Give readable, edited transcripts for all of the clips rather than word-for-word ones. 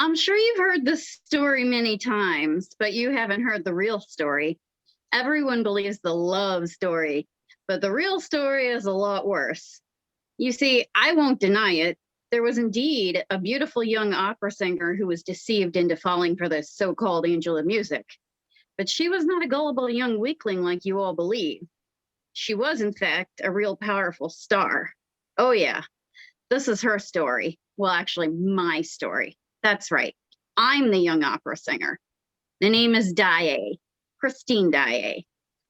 I'm sure you've heard this story many times, but you haven't heard the real story. Everyone believes the love story, but the real story is a lot worse. You see, I won't deny it. There was indeed a beautiful young opera singer who was deceived into falling for this so called angel of music. But she was not a gullible young weakling like you all believe. She was, in fact, a real powerful star. Oh, yeah, this is her story. Well, actually, my story. That's right. I'm the young opera singer. The name is Daae, Christine Daae.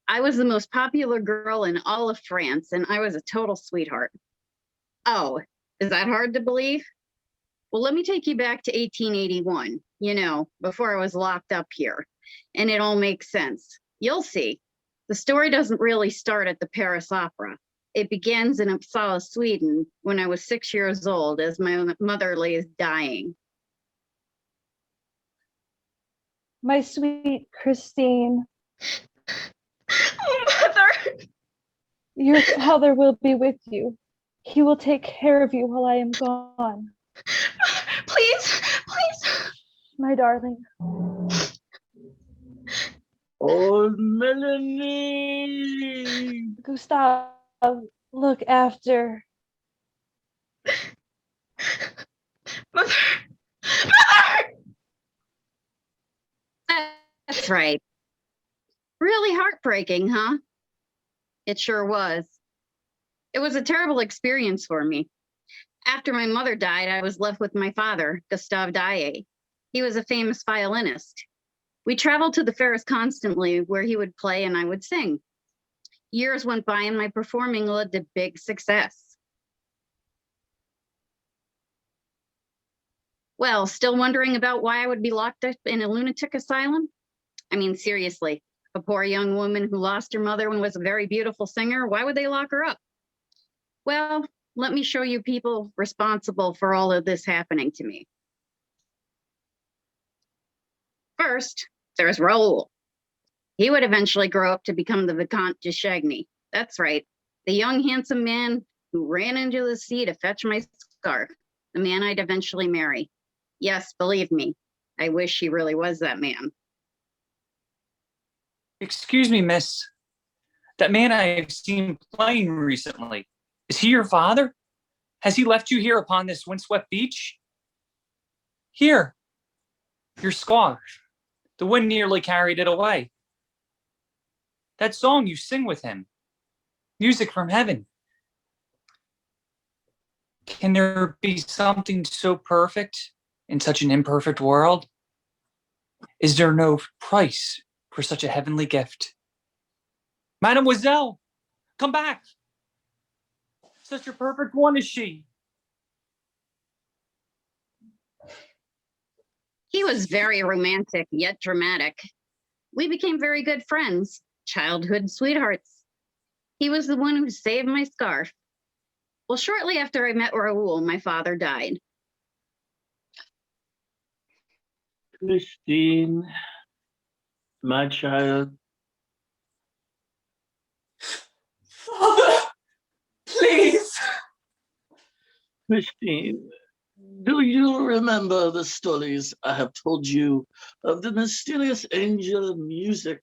I was the most popular girl in all of France, and I was a total sweetheart. Oh, is that hard to believe? Well, let me take you back to 1881, before I was locked up here. And it all makes sense. You'll see. The story doesn't really start at the Paris Opera. It begins in Uppsala, Sweden, when I was 6 years old, as my mother lays dying. My sweet Christine. Mother! Your father will be with you. He will take care of you while I am gone. Please, please. My darling. Oh, Melanie! Gustav, look after. Mother! Mother! That's right. Really heartbreaking, huh? It sure was. It was a terrible experience for me. After my mother died, I was left with my father, Gustav Daae. He was a famous violinist. We traveled to the fairs constantly where he would play and I would sing. Years went by and my performing led to big success. Well, still wondering about why I would be locked up in a lunatic asylum? I mean, seriously, a poor young woman who lost her mother and was a very beautiful singer, why would they lock her up? Well, let me show you people responsible for all of this happening to me. First, there's Raoul. He would eventually grow up to become the Vicomte de Chagny. That's right, the young, handsome man who ran into the sea to fetch my scarf, the man I'd eventually marry. Yes, believe me, I wish he really was that man. Excuse me, miss. That man I have seen playing recently, is he your father? Has he left you here upon this windswept beach? Here, your scarf. The wind nearly carried it away. That song you sing with him, music from heaven. Can there be something so perfect in such an imperfect world? Is there no price for such a heavenly gift? Mademoiselle, come back. Such a perfect one is she. He was very romantic, yet dramatic. We became very good friends, childhood sweethearts. He was the one who saved my scarf. Well, shortly after I met Raoul, my father died. Christine, my child. Father, please. Christine, do you remember the stories I have told you of the mysterious angel of music?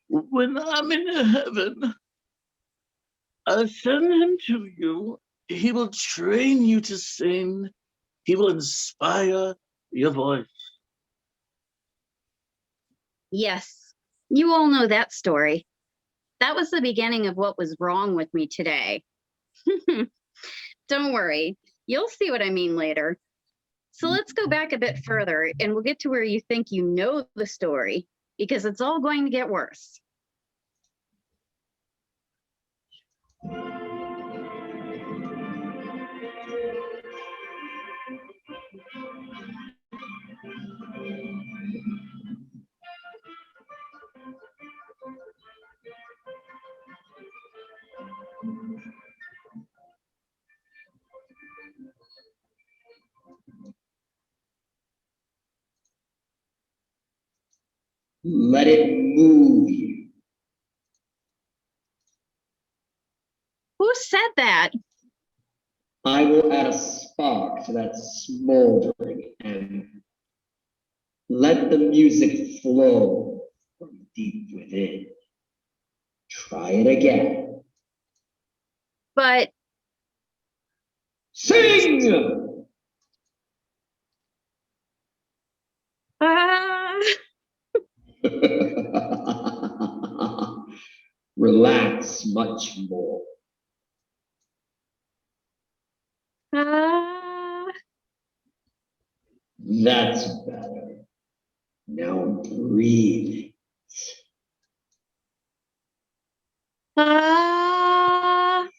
When I'm in heaven, I'll send him to you. He will train you to sing. He will inspire your voice. Yes, you all know that story. That was the beginning of what was wrong with me today. Don't worry, you'll see what I mean later. So let's go back a bit further and we'll get to where you think you know the story, because it's all going to get worse. Let it move you. Who said that? I will add a spark to that smoldering ember. Let the music flow from deep within. Try it again. But Sing! Relax much more. That's better. Now breathe.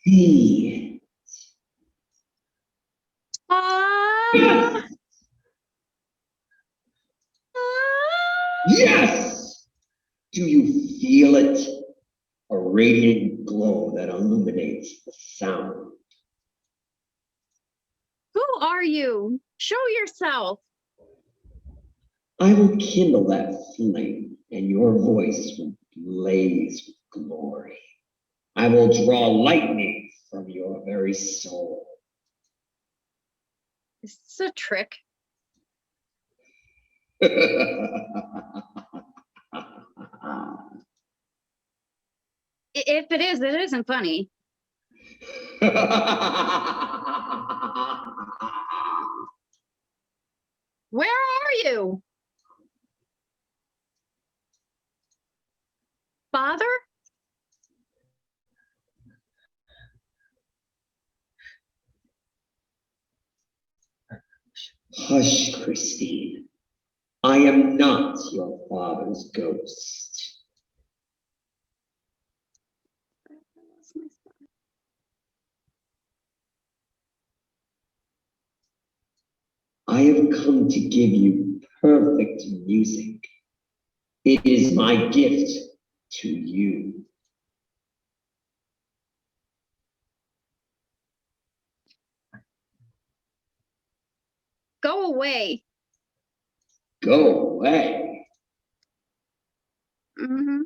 Breathe. Yes! Do you feel it? A radiant glow that illuminates the sound. who are you? Show yourself. I will kindle that flame, and your voice will blaze with glory. I will draw lightning from your very soul. Is this a trick? If it is, it isn't funny. Where are you? Father? Hush, Christine. I am not your father's ghost. I have come to give you perfect music. It is my gift to you. Go away. Go away. Mm-hmm.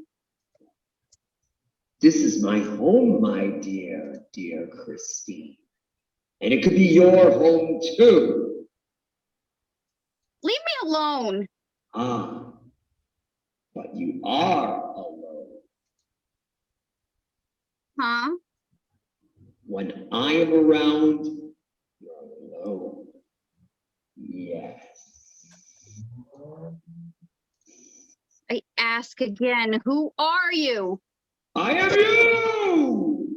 This is my home, my dear Christine. And it could be your home too. Leave me alone. Ah, but you are alone. Huh? When I am around, you're alone. Yes. I ask again, who are you? I am you!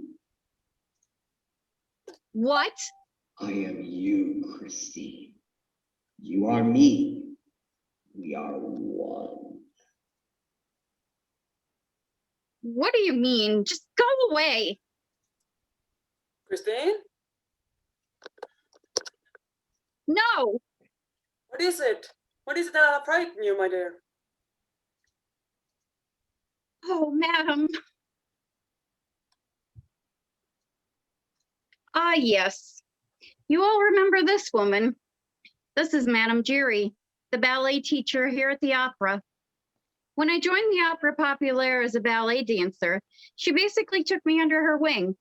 What? I am you, Christine. You are me. We are one. What do you mean? Just go away. Christine, No. what is it? What is that frighten you, my dear? Oh, madam. Ah, yes. You all remember this woman. This is Madame Giry, the ballet teacher here at the opera. When I joined the Opera Populaire as a ballet dancer, she basically took me under her wing.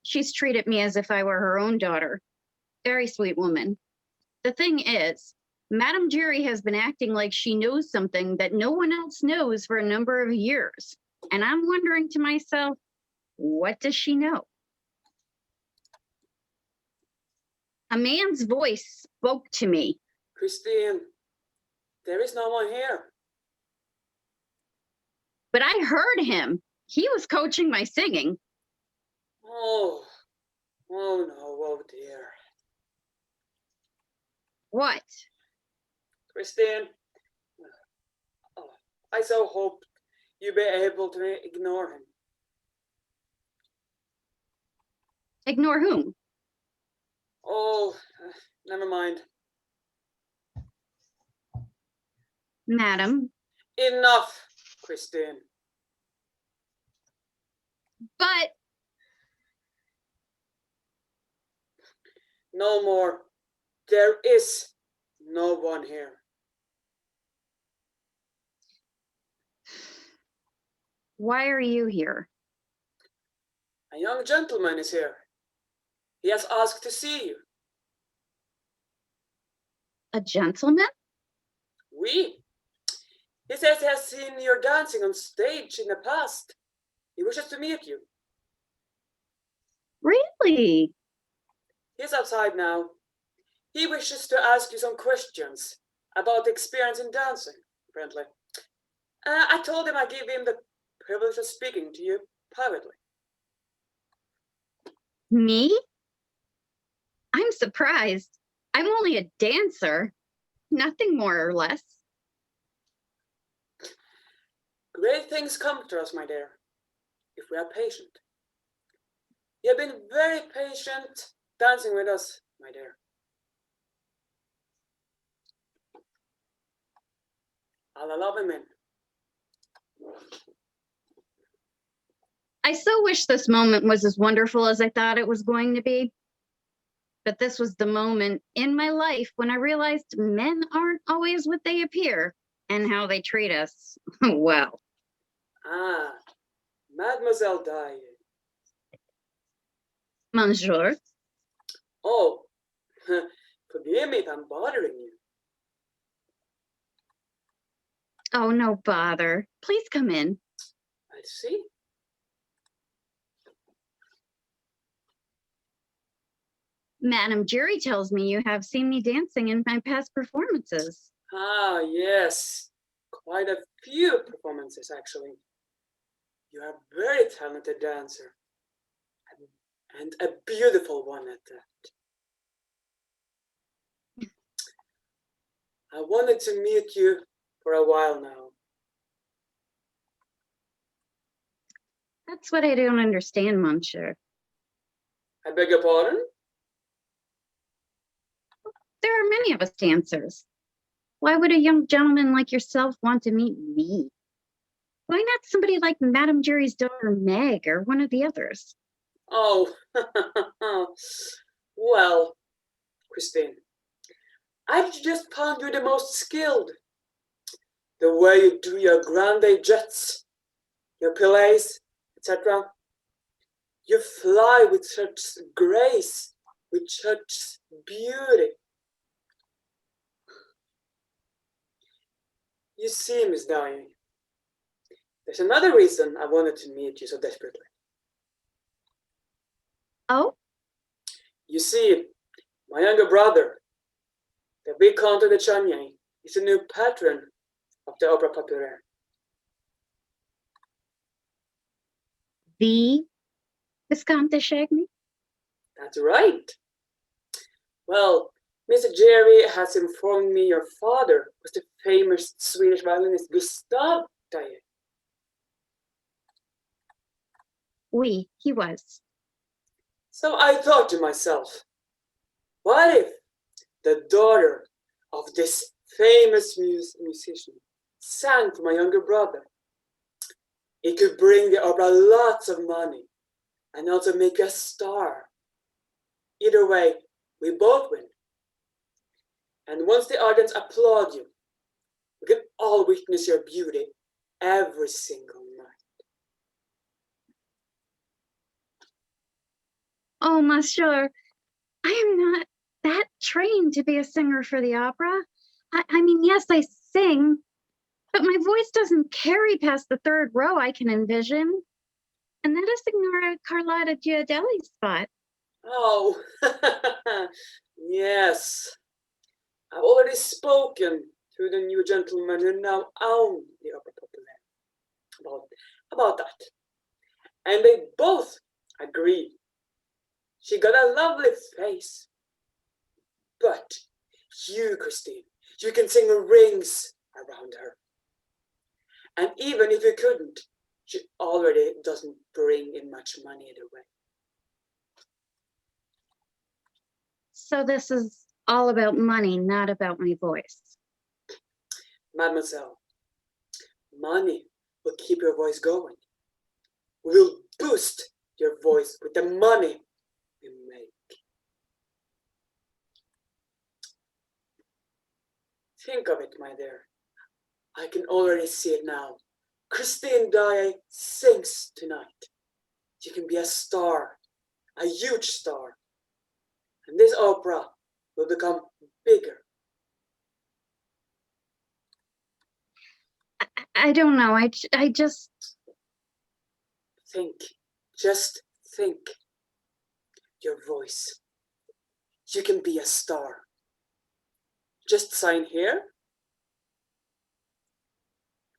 She's treated me as if I were her own daughter. Very sweet woman. The thing is, Madame Giry has been acting like she knows something that no one else knows for a number of years. And I'm wondering to myself, what does she know? A man's voice spoke to me. Christine, there is no one here. But I heard him. He was coaching my singing. Oh no, oh dear. What? Christine, oh, I so hoped you'd be able to ignore him. Ignore whom? Oh, never mind. Madam. Enough, Christine. But No more. There is no one here. why are you here? A young gentleman is here. He has asked to see you. A gentleman? Oui. He says he has seen you dancing on stage in the past. He wishes to meet you. Really? He's outside now. He wishes to ask you some questions about the experience in dancing, apparently. I told him I'd give him the privilege of speaking to you privately. Me? I'm surprised. I'm only a dancer, nothing more or less. Great things come to us, my dear, if we are patient. You have been very patient dancing with us, my dear. Alla love him in. I so wish this moment was as wonderful as I thought it was going to be. But this was the moment in my life when I realized men aren't always what they appear and how they treat us. Well, Ah, Mademoiselle Dye. monsieur. Oh, forgive me if I'm bothering you. Oh, no bother. Please come in. I see. Madam Jury tells me you have seen me dancing in my past performances. Ah, yes. Quite a few performances, actually. You are a very talented dancer. And a beautiful one at that. I wanted to meet you for a while now. That's what I don't understand, monsieur. I beg your pardon? There are many of us dancers. Why would a young gentleman like yourself want to meet me? Why not somebody like Madame Jury's daughter Meg or one of the others? Oh, well, Christine, I've just found you the most skilled. The way you do your grande jets, your pillets, etc. You fly with such grace, with such beauty. You see, Miss Dye, there's another reason I wanted to meet you so desperately. Oh? You see, my younger brother, the Vicomte de Chagny, is a new patron of the Opera Populaire. The Viscount de Chagny? That's right. Well, Mr. Jerry has informed me your father was the famous Swedish violinist Gustav Dye. Oui, he was. So I thought to myself, what if the daughter of this famous musician sang for my younger brother? It could bring the opera lots of money and also make you a star. Either way, we both win. And once the audience applaud you, we can all witness your beauty every single night. Oh, monsieur, I am not that trained to be a singer for the opera. I mean, yes, I sing, but my voice doesn't carry past the third row I can envision. And that is Signora Carlotta Giardelli's spot. Oh, yes. I've already spoken to the new gentleman who now own the Opera Populaire about that. And they both agree. She got a lovely face. But you, Christine, you can sing rings around her. And even if you couldn't, she already doesn't bring in much money either way. So this is all about money, not about my voice. Mademoiselle, money will keep your voice going. We'll boost your voice with the money we make. Think of it, my dear. I can already see it now. Christine Dye sings tonight. You can be a star, a huge star, this opera will become bigger. I don't know. I just, Think, just think. Your voice. You can be a star. Just sign here.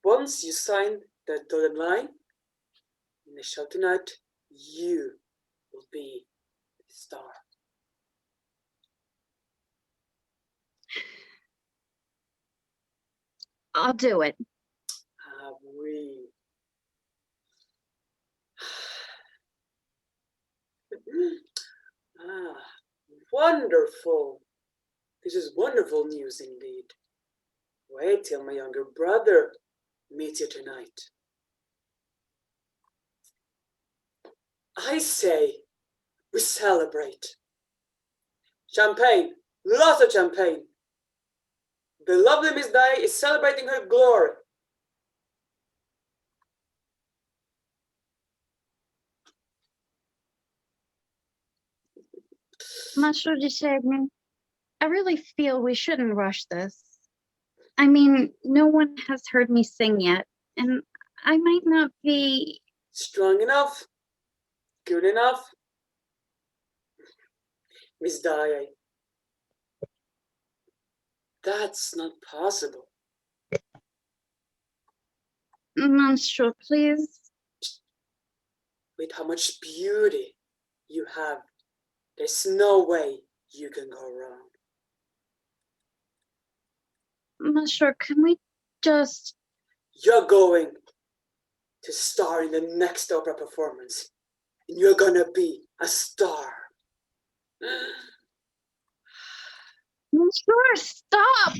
Once you sign the dotted line, in the show tonight, you will be the star. I'll do it. We. Wonderful. This is wonderful news indeed. Wait till my younger brother meets you tonight. I say we celebrate. Champagne, lots of champagne. The lovely Miss Di is celebrating her glory. Monsieur de Chagny, I really feel we shouldn't rush this. I mean, no one has heard me sing yet, and I might not be... Strong enough, good enough. Miss Di, that's not possible. Monsieur, please. With how much beauty you have, there's no way you can go wrong. Monsieur, can we just... You're going to star in the next opera performance, and you're gonna be a star. Monsieur, stop!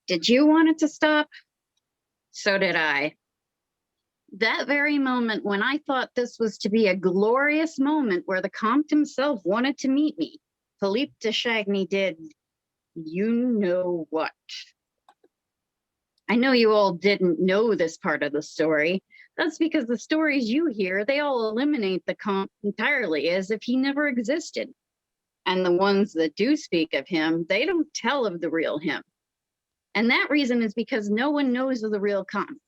Did you want it to stop? So did I. That very moment when I thought this was to be a glorious moment where the Comte himself wanted to meet me, Phillipe de Chagny did you know what. I know you all didn't know this part of the story. That's because the stories you hear, they all eliminate the Comte entirely as if he never existed. And the ones that do speak of him, they don't tell of the real him. And that reason is because no one knows of the real Comte.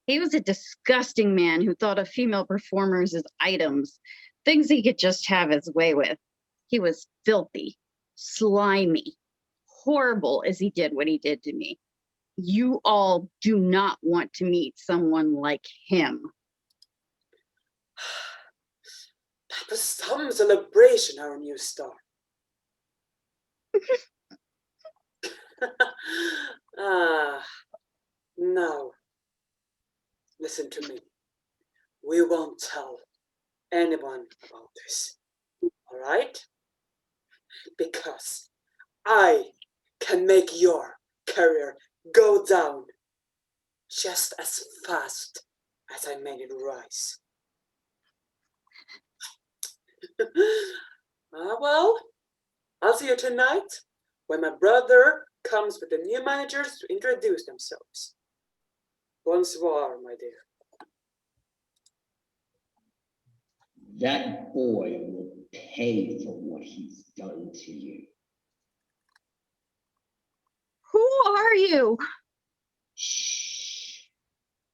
He was a disgusting man who thought of female performers as items, things he could just have his way with. He was filthy, slimy, horrible as he did what he did to me. You all do not want to meet someone like him. That was some celebration, our new star. Now, listen to me. We won't tell anyone about this, all right? Because I can make your career go down just as fast as I made it rise. Well, I'll see you tonight when my brother comes with the new managers to introduce themselves. Bonsoir, my dear. That boy will pay for what he's done to you. Who are you? Shh.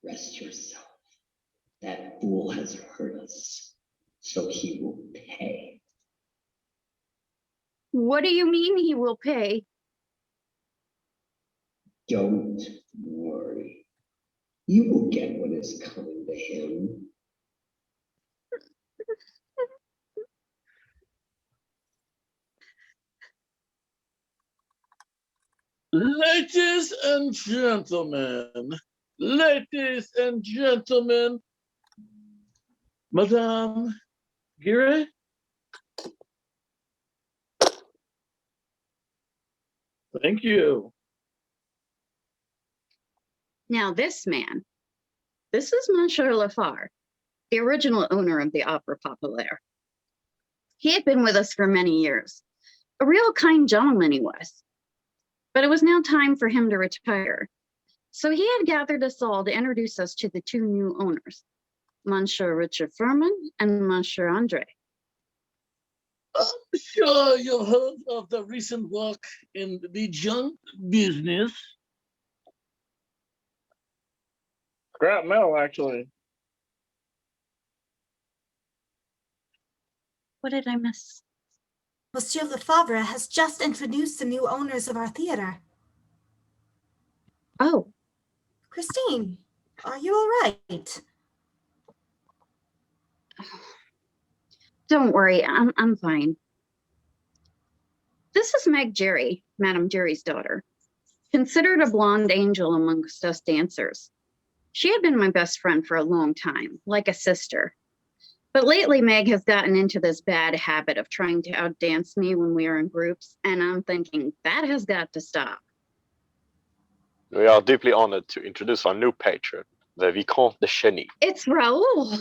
Rest yourself. That fool has hurt us, so he will pay. What do you mean he will pay? Don't worry. You will get what is coming to him. Ladies and gentlemen, Madame Gire. Thank you. Now this man, this is Monsieur Lafar, the original owner of the Opera Populaire. He had been with us for many years. A real kind gentleman he was. But it was now time for him to retire. So he had gathered us all to introduce us to the two new owners. Monsieur Richard Furman, and Monsieur Andre. I'm sure you've heard of the recent work in the junk business. Scrap metal, actually. What did I miss? Monsieur Lefebvre has just introduced the new owners of our theater. Oh, Christine, are you all right? don't worry, I'm fine. This is Meg Jerry, Madame Jerry's daughter, considered a blonde angel amongst us dancers. She had been my best friend for a long time, like a sister. But lately, Meg has gotten into this bad habit of trying to outdance me when we are in groups, and I'm thinking that has got to stop. We are deeply honored to introduce our new patron, the Vicomte de Cheny. It's Raoul.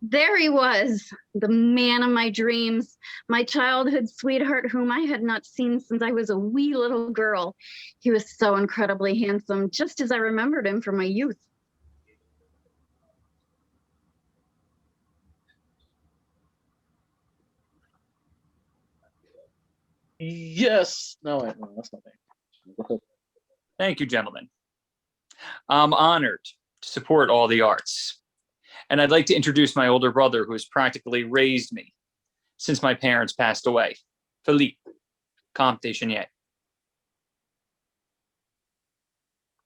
There he was, the man of my dreams, my childhood sweetheart whom I had not seen since I was a wee little girl. He was so incredibly handsome, just as I remembered him from my youth. Yes. No, wait, no, that's not me. Thank you, gentlemen. I'm honored to support all the arts. And I'd like to introduce my older brother who has practically raised me since my parents passed away, Phillipe, Comte de Cheny.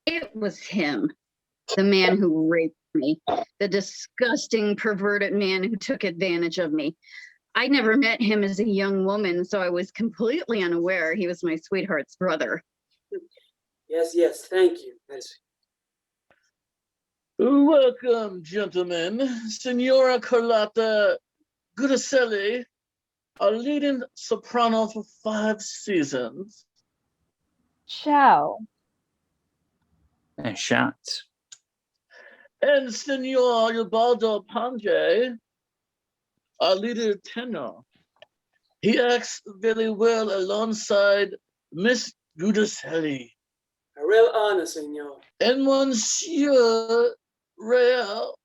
It was him, the man who raped me, the disgusting, perverted man who took advantage of me. I never met him as a young woman, so I was completely unaware he was my sweetheart's brother. Yes, thank you. Welcome, gentlemen. Signora Carlotta Guidicelli, a leading soprano for 5 seasons. Ciao. And shots. And Signor Ubaldo Pange, a leader tenor. He acts very well alongside Miss Guidicelli. A real honor, senor. And Monsieur Real,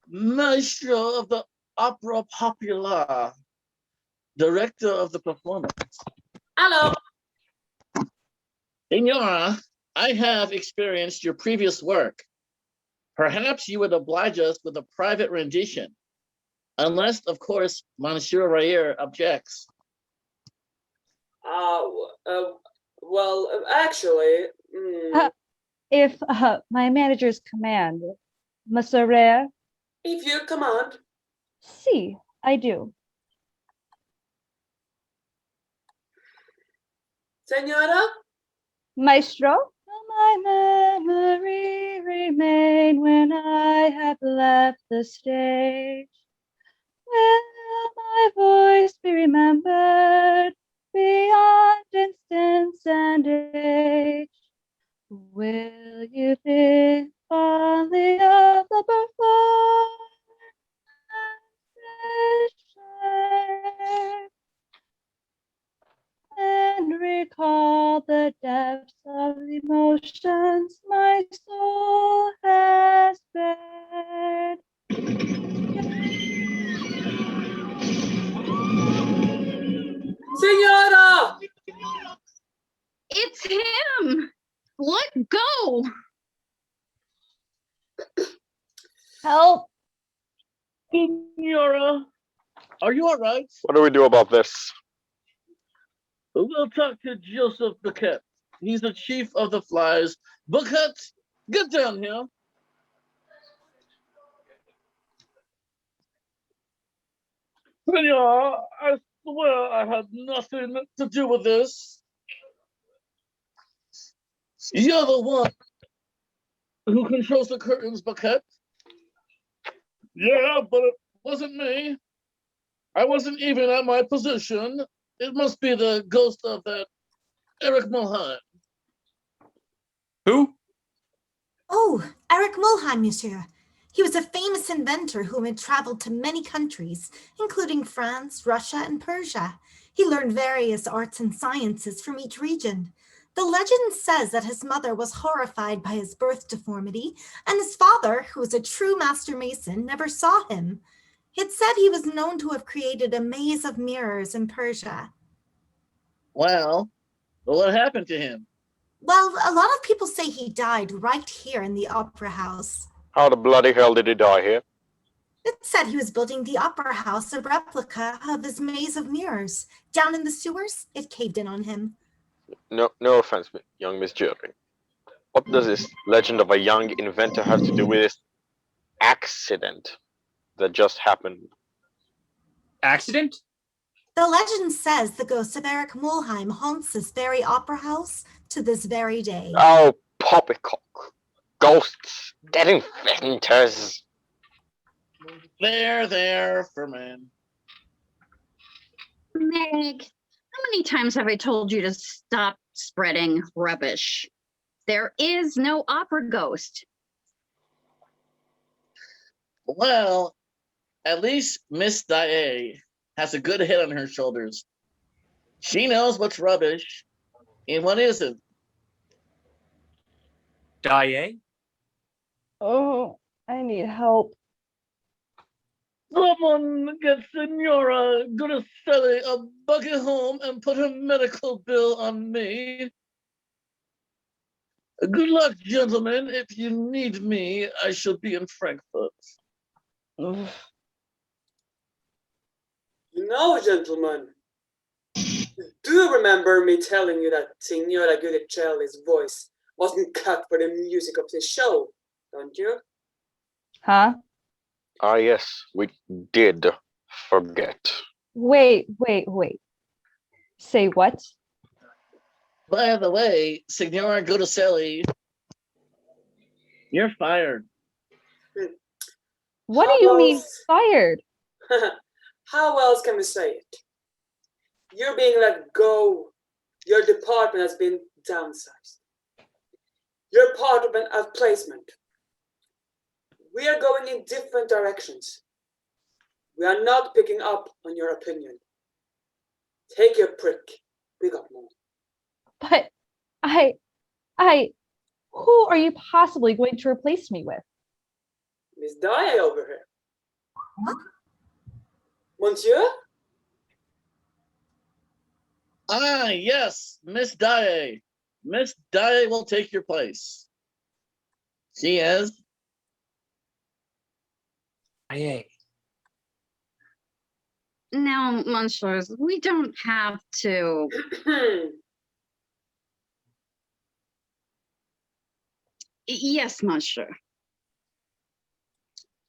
maestro of the Opera Popular, director of the performance. Hello. Signora, I have experienced your previous work. Perhaps you would oblige us with a private rendition, unless, of course, Monsieur Rayer objects. Well, actually, If my manager's command, Monsieur Rare? if you command. Si, I do. Senora? Maestro? My memory remain when I have left the stage. Will my voice be remembered beyond distance and age? Will you think fondly of the performance and recall the depths of emotions my soul has bared? Senora! It's him! Let go! Help! Signora, are you all right? What do we do about this? We'll talk to Joseph Buquet. He's the chief of the flies. Buquet, get down here. Senor, I swear I had nothing to do with this. You're the one who controls the curtains, Buquet. Yeah, but it wasn't me. I wasn't even at my position. It must be the ghost of that Eric Mulheim. Who? Oh, Eric Mulheim, monsieur. He was a famous inventor who had traveled to many countries, including France, Russia, and Persia. He learned various arts and sciences from each region. The legend says that his mother was horrified by his birth deformity, and his father, who was a true master mason, never saw him. It's said he was known to have created a maze of mirrors in Persia. Well, what happened to him? Well, a lot of people say he died right here in the opera house. How the bloody hell did he die here? It said he was building the opera house, a replica of his maze of mirrors. Down in the sewers, it caved in on him. No offense, young Miss Jury. What does this legend of a young inventor have to do with this accident that just happened? Accident? The legend says the ghost of Eric Mulheim haunts this very opera house to this very day. Oh, poppycock. Ghosts, dead inventors. There, Furman. Meg, how many times have I told you to stop spreading rubbish? There is no opera ghost. Well, at least Miss Dae has a good head on her shoulders. She knows what's rubbish and what isn't. Daye? Oh, I need help. Someone get Senora Gunaselli a bucket home and put her medical bill on me. Good luck, gentlemen. If you need me, I shall be in Frankfurt. Ugh. You know, gentlemen, you do remember me telling you that Signora Guidicelli's voice wasn't cut for the music of this show, don't you? Huh? Ah, yes, we did forget. Wait. Say what? By the way, Signora Guidicelli, you're fired. What How do you mean else- fired? How else can we say it? You're being let go. Your department has been downsized. You're part of an outplacement. We are going in different directions. We are not picking up on your opinion. Take your prick. We got more. But who are you possibly going to replace me with? Miss Daye over here. Monsieur? Ah, yes, Miss Dae. Miss Dae will take your place. She is. Daye. Now, Monsieurs, we don't have to. Yes, Monsieur.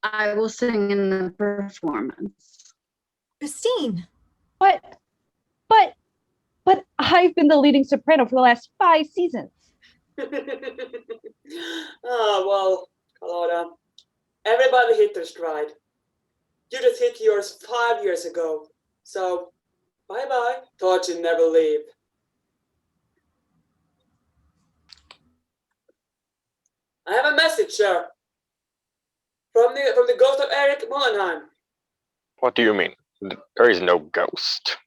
I will sing in the performance. Christine, But I've been the leading soprano for the last 5 seasons. Well, Carlotta, everybody hit their stride. You just hit yours 5 years ago. So, bye-bye. Thought you'd never leave. I have a message, sir. From the ghost of Eric Mullenheim. What do you mean? There is no ghost.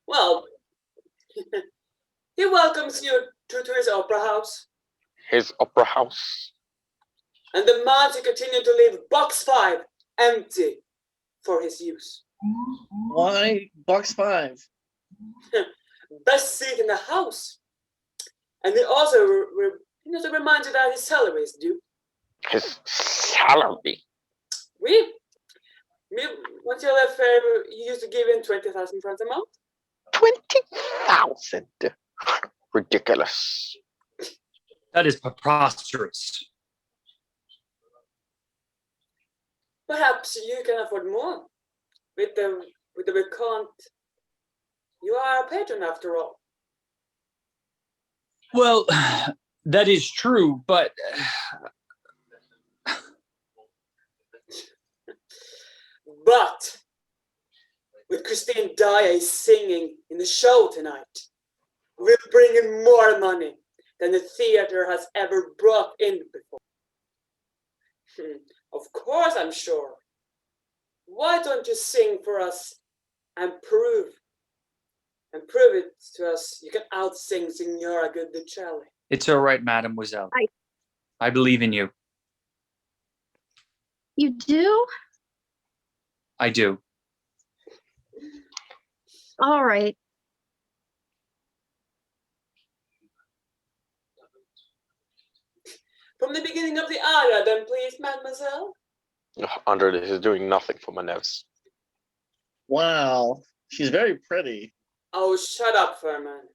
Well, he welcomes you to his opera house His opera house? and demands you continue to leave box 5 empty for his use. Why box 5? Best seat in the house. And he also reminds you that his salary is due. His salary? Once you left fair, you used to give in 20,000 francs a month. 20,000? Ridiculous. That is preposterous. Perhaps you can afford more. With the Vicomte, you are a patron after all. Well, that is true, but But with Christine Daye singing in the show tonight, we'll bring in more money than the theater has ever brought in before. Of course, I'm sure. Why don't you sing for us and prove and prove it to us you can outsing Signora Goodlucelli. It's all right, mademoiselle. I- I believe in you. You do? I do. All right. From the beginning of the aria, then, please, mademoiselle. Andre is doing nothing for my nerves. Wow, she's very pretty. Oh, shut up, Furman.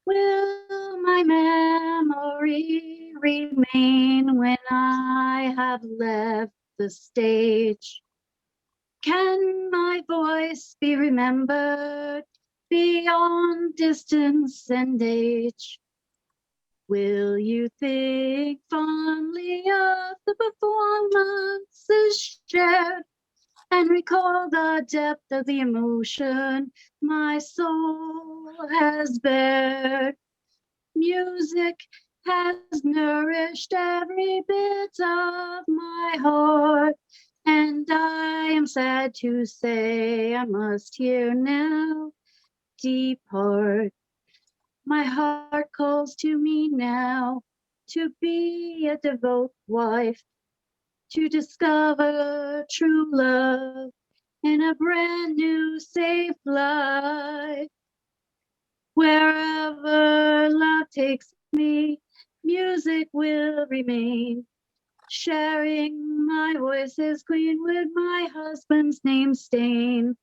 Will my memory remain when I have left the stage? Can my voice be remembered beyond distance and age? Will you think fondly of the performances shared and recall the depth of the emotion my soul has bared? Music has nourished every bit of my heart, and I am sad to say I must here now depart. My heart calls to me now to be a devout wife, to discover true love in a brand new safe life. Wherever love takes me, music will remain, sharing my voice as queen with my husband's name stain.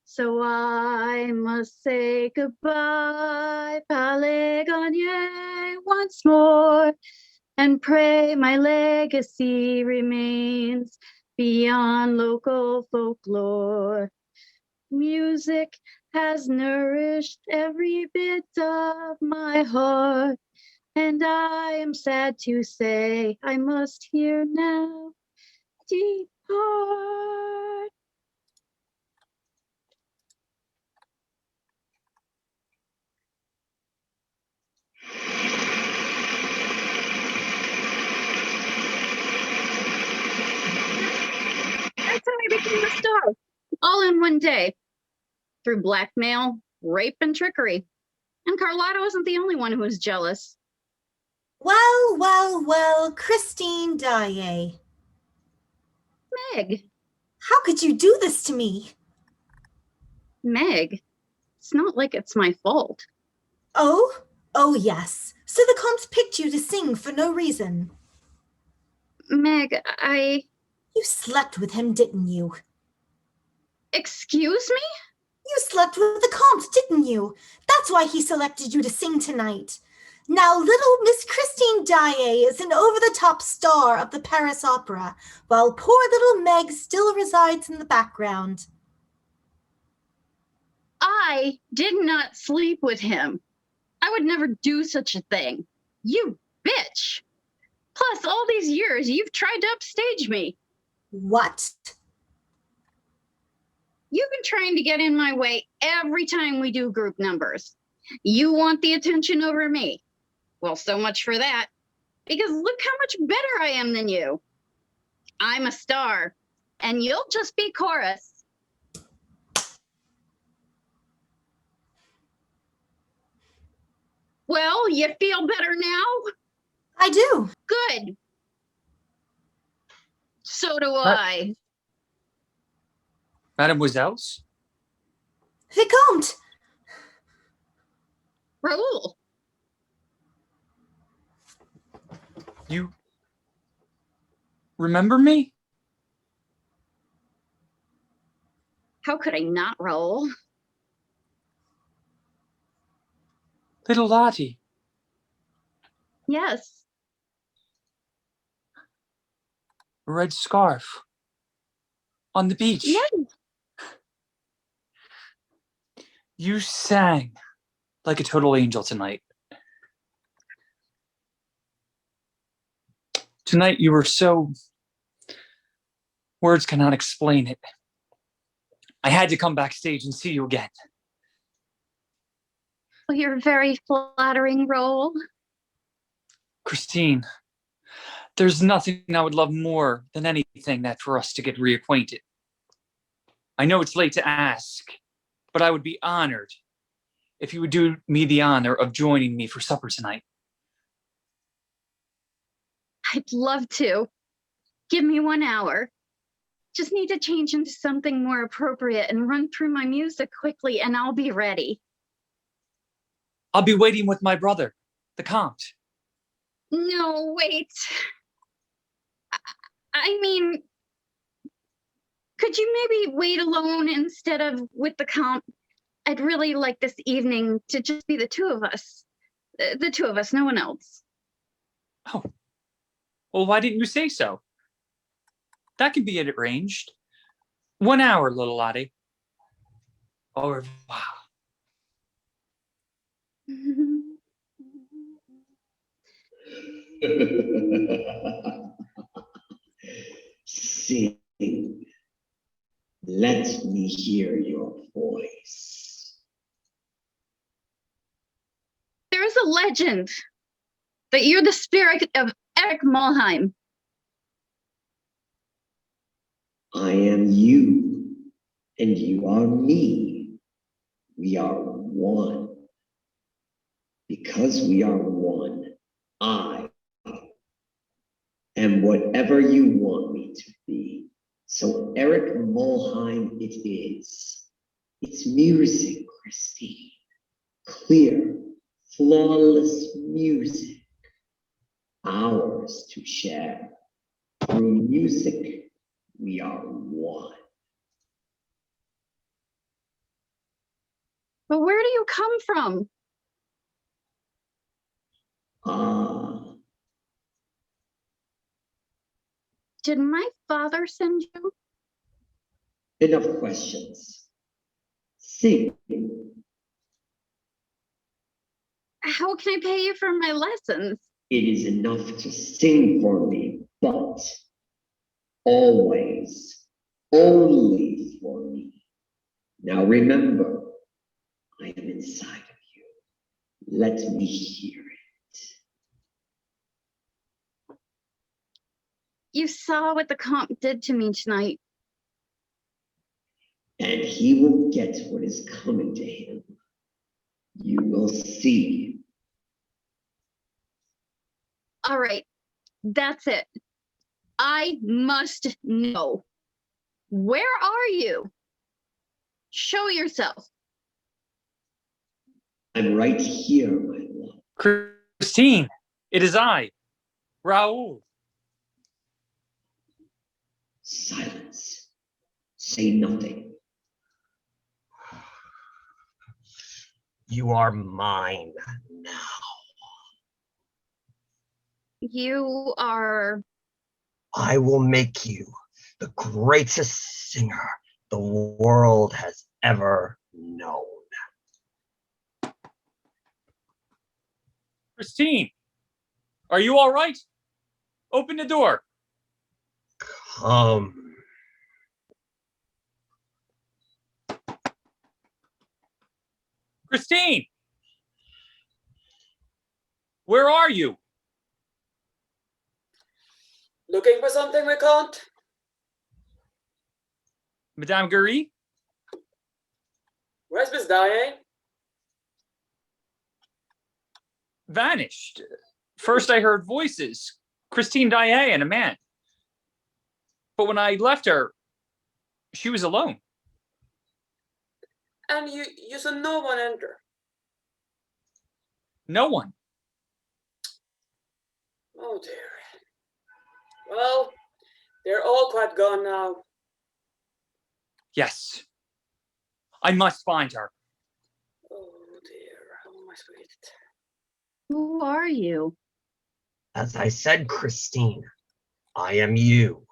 So I must say goodbye, Palagonia, once more, and pray my legacy remains beyond local folklore. Music has nourished every bit of my heart, and I am sad to say I must here now depart. That's how I became a star, all in one day, through blackmail, rape, and trickery. And Carlotta wasn't the only one who was jealous. Well, well, well, Christine Daae. Meg, How could you do this to me? Meg, it's not like it's my fault. Oh? Oh, yes. So the Comte picked you to sing for no reason. Meg, You slept with him, didn't you? Excuse me? You slept with the Comte, didn't you? That's why he selected you to sing tonight. Now, little Miss Christine Daae is an over-the-top star of the Paris Opera, while poor little Meg still resides in the background. I did not sleep with him. I would never do such a thing. You bitch. Plus, all these years, you've tried to upstage me. What? You've been trying to get in my way every time we do group numbers. You want the attention over me. Well, so much for that. Because look how much better I am than you. I'm a star, and you'll just be chorus. Well, you feel better now? I do. Good. So do I. Mademoiselles? Vicomte! Raoul. You remember me? How could I not, Raoul? Little Lottie. Yes. A red scarf. On the beach. Yes. You sang like a total angel tonight. Tonight you were so... Words cannot explain it. I had to come backstage and see you again. Well, you're very flattering, Raoul. Christine, there's nothing I would love more than anything that for us to get reacquainted. I know it's late to ask, but I would be honored if you would do me the honor of joining me for supper tonight. I'd love to. Give me 1 hour. Just need to change into something more appropriate and run through my music quickly, and I'll be ready. I'll be waiting with my brother, the Comte. No, wait. I mean, could you maybe wait alone instead of with the Count? I'd really like this evening to just be the two of us. The two of us, no one else. Oh, well, why didn't you say so? That can be arranged. 1 hour, little Lottie. Au revoir. Sing. Let me hear your voice. There is a legend that you're the spirit of Eric Mulheim. I am you, and you are me. We are one. Because we are one, I am whatever you want me to be. So Eric Mulheim it is. It's music, Christine. Clear, flawless music. Ours to share. Through music, we are one. But where do you come from? Ah, Did my father send you? enough questions. Sing. How can I pay you for my lessons? It is enough to sing for me, but always, only for me. Now remember, I am inside of you. Let me hear it. You saw what the comp did to me tonight. And he will get what is coming to him. You will see. All right, that's it. I must know. Where are you? Show yourself. I'm right here, my love. Christine, it is I, Raoul. Silence. Say nothing. You are mine now. You are... I will make you the greatest singer the world has ever known. Christine, are you all right? Open the door. Come. Christine! Where are you? Looking for something, Vicomte? Madame Gurie? Where's Miss Diane? Vanished. First I heard voices, Christine Daae and a man. But when I left her, she was alone. And you saw no one enter. No one. Oh dear. Well, they're all quite gone now. Yes. I must find her. Oh dear, how am I supposed to... Who are you? As I said, Christine, I am you.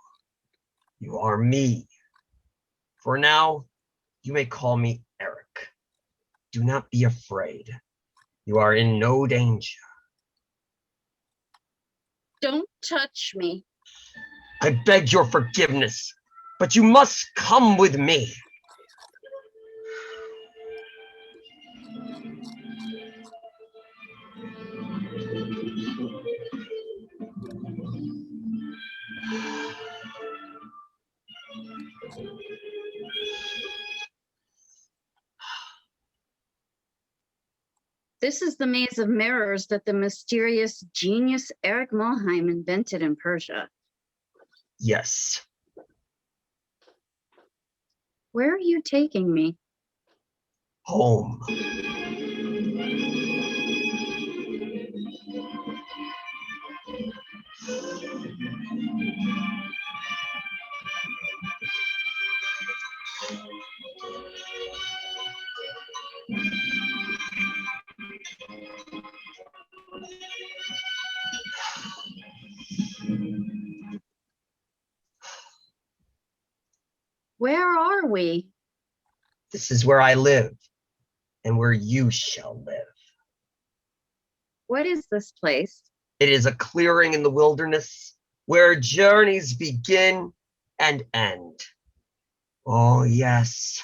You are me. For now, you may call me Eric. Do not be afraid. You are in no danger. Don't touch me. I beg your forgiveness, but you must come with me. This is the maze of mirrors that the mysterious genius Eric Malheim invented in Persia. Yes. Where are you taking me? Home. Where are we? This is where I live, and where you shall live. What is this place? It is a clearing in the wilderness where journeys begin and end. Oh, yes.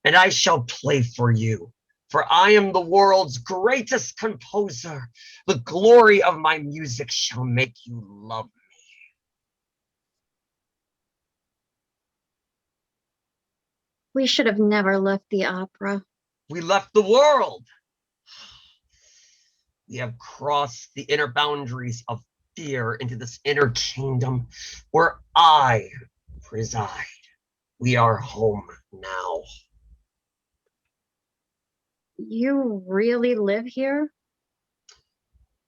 And I shall play for you, for I am the world's greatest composer. The glory of my music shall make you love me. We should have never left the opera. We left the world. We have crossed the inner boundaries of fear into this inner kingdom where I preside. We are home now. You really live here?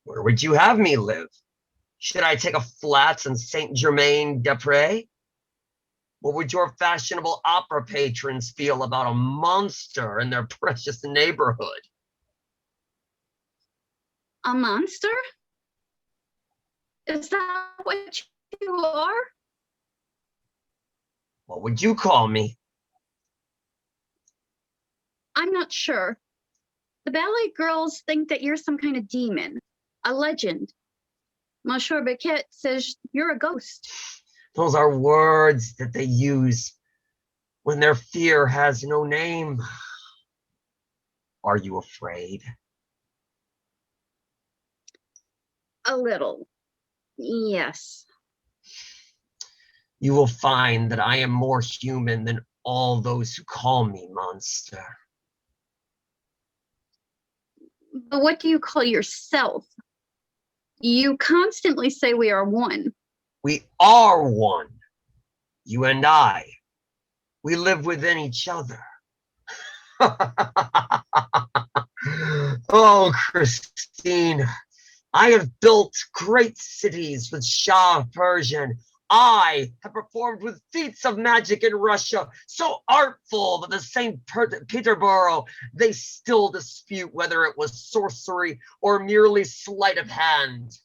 Where would you have me live? Should I take a flat in Saint-Germain-des-Prés? What would your fashionable opera patrons feel about a monster in their precious neighborhood? A monster? Is that what you are? What would you call me? I'm not sure. The ballet girls think that you're some kind of demon, a legend. Monsieur Beckett says you're a ghost. Those are words that they use when their fear has no name. Are you afraid? A little, yes. You will find that I am more human than all those who call me monster. But what do you call yourself? You constantly say we are one. We are one. You and I. We live within each other. Oh, Christine, I have built great cities with Shah of Persia. I have performed with feats of magic in Russia, so artful that the St. Peterborough, they still dispute whether it was sorcery or merely sleight of hand.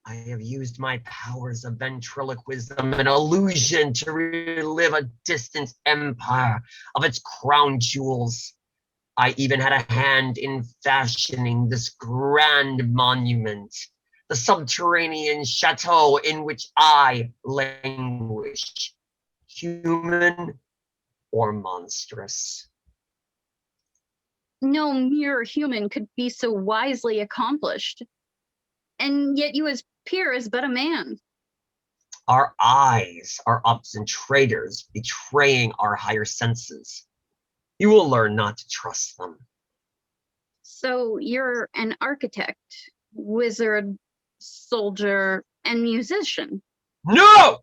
I have used my powers of ventriloquism and illusion to relive a distant empire of its crown jewels. I even had a hand in fashioning this grand monument, the subterranean chateau in which I languish, human or monstrous. No mere human could be so wisely accomplished. And yet you appear as but a man. Our eyes are obstinate traitors, betraying our higher senses. You will learn not to trust them. So you're an architect, wizard, soldier, and musician. No!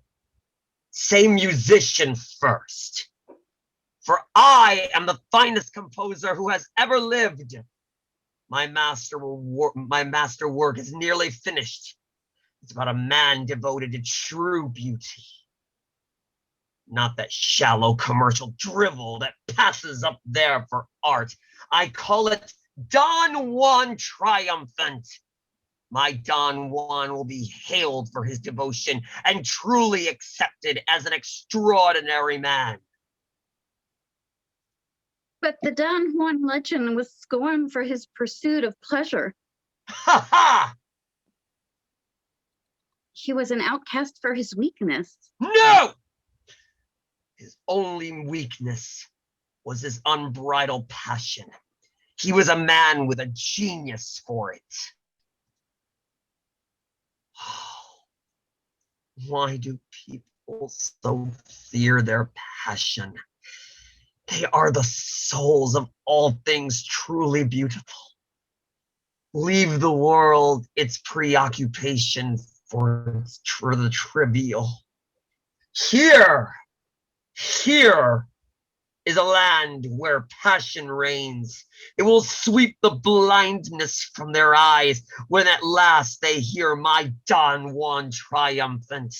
Say musician first. For I am the finest composer who has ever lived. My master work is nearly finished. It's about a man devoted to true beauty. Not that shallow commercial drivel that passes up there for art. I call it Don Juan triumphant. My Don Juan will be hailed for his devotion and truly accepted as an extraordinary man. But the Don Juan legend was scorned for his pursuit of pleasure. Ha ha! He was an outcast for his weakness. No! His only weakness was his unbridled passion. He was a man with a genius for it. Why do people so fear their passion? They are the souls of all things truly beautiful. Leave the world its preoccupation for the trivial. Here is a land where passion reigns. It will sweep the blindness from their eyes when at last they hear my Don Juan triumphant.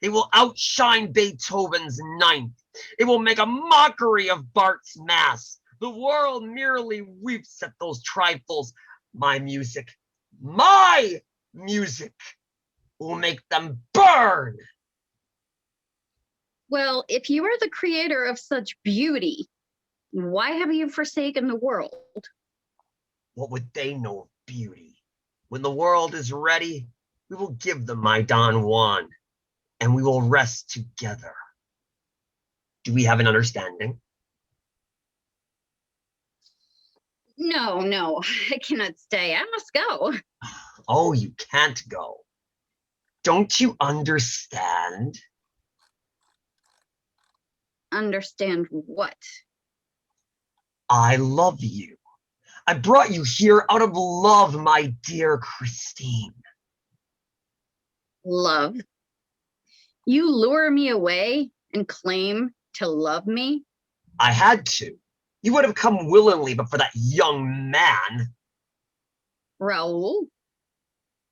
It will outshine Beethoven's Ninth. It will make a mockery of Bart's Mass. The world merely weeps at those trifles. My music will make them burn. Well, if you are the creator of such beauty, why have you forsaken the world? What would they know of beauty? When the world is ready, we will give them my Don Juan, and we will rest together. Do we have an understanding? No, I cannot stay. I must go. Oh, you can't go. Don't you understand? Understand what? I love you. I brought you here out of love, my dear Christine. Love? You lure me away and claim to love me? I had to. You would have come willingly, but for that young man. Raoul?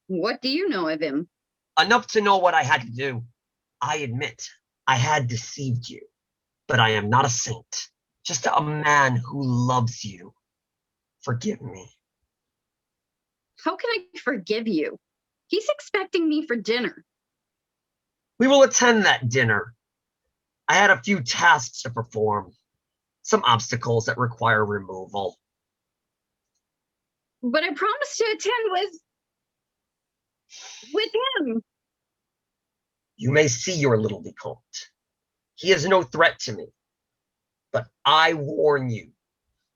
What do you know of him? Enough to know what I had to do. I admit, I had deceived you, but I am not a saint, just a man who loves you. Forgive me. How can I forgive you? He's expecting me for dinner. We will attend that dinner. I had a few tasks to perform, some obstacles that require removal. But I promised to attend with him. You may see your little Vicomte. He is no threat to me. But I warn you,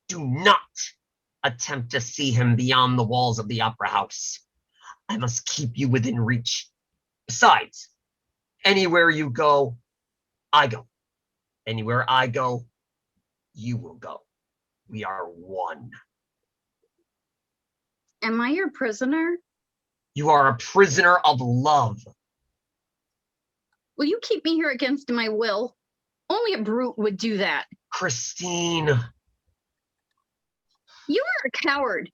do not attempt to see him beyond the walls of the opera house. I must keep you within reach. Besides, anywhere you go, I go. Anywhere I go, you will go. We are one. Am I your prisoner? You are a prisoner of love. Will you keep me here against my will? Only a brute would do that. Christine. You are a coward.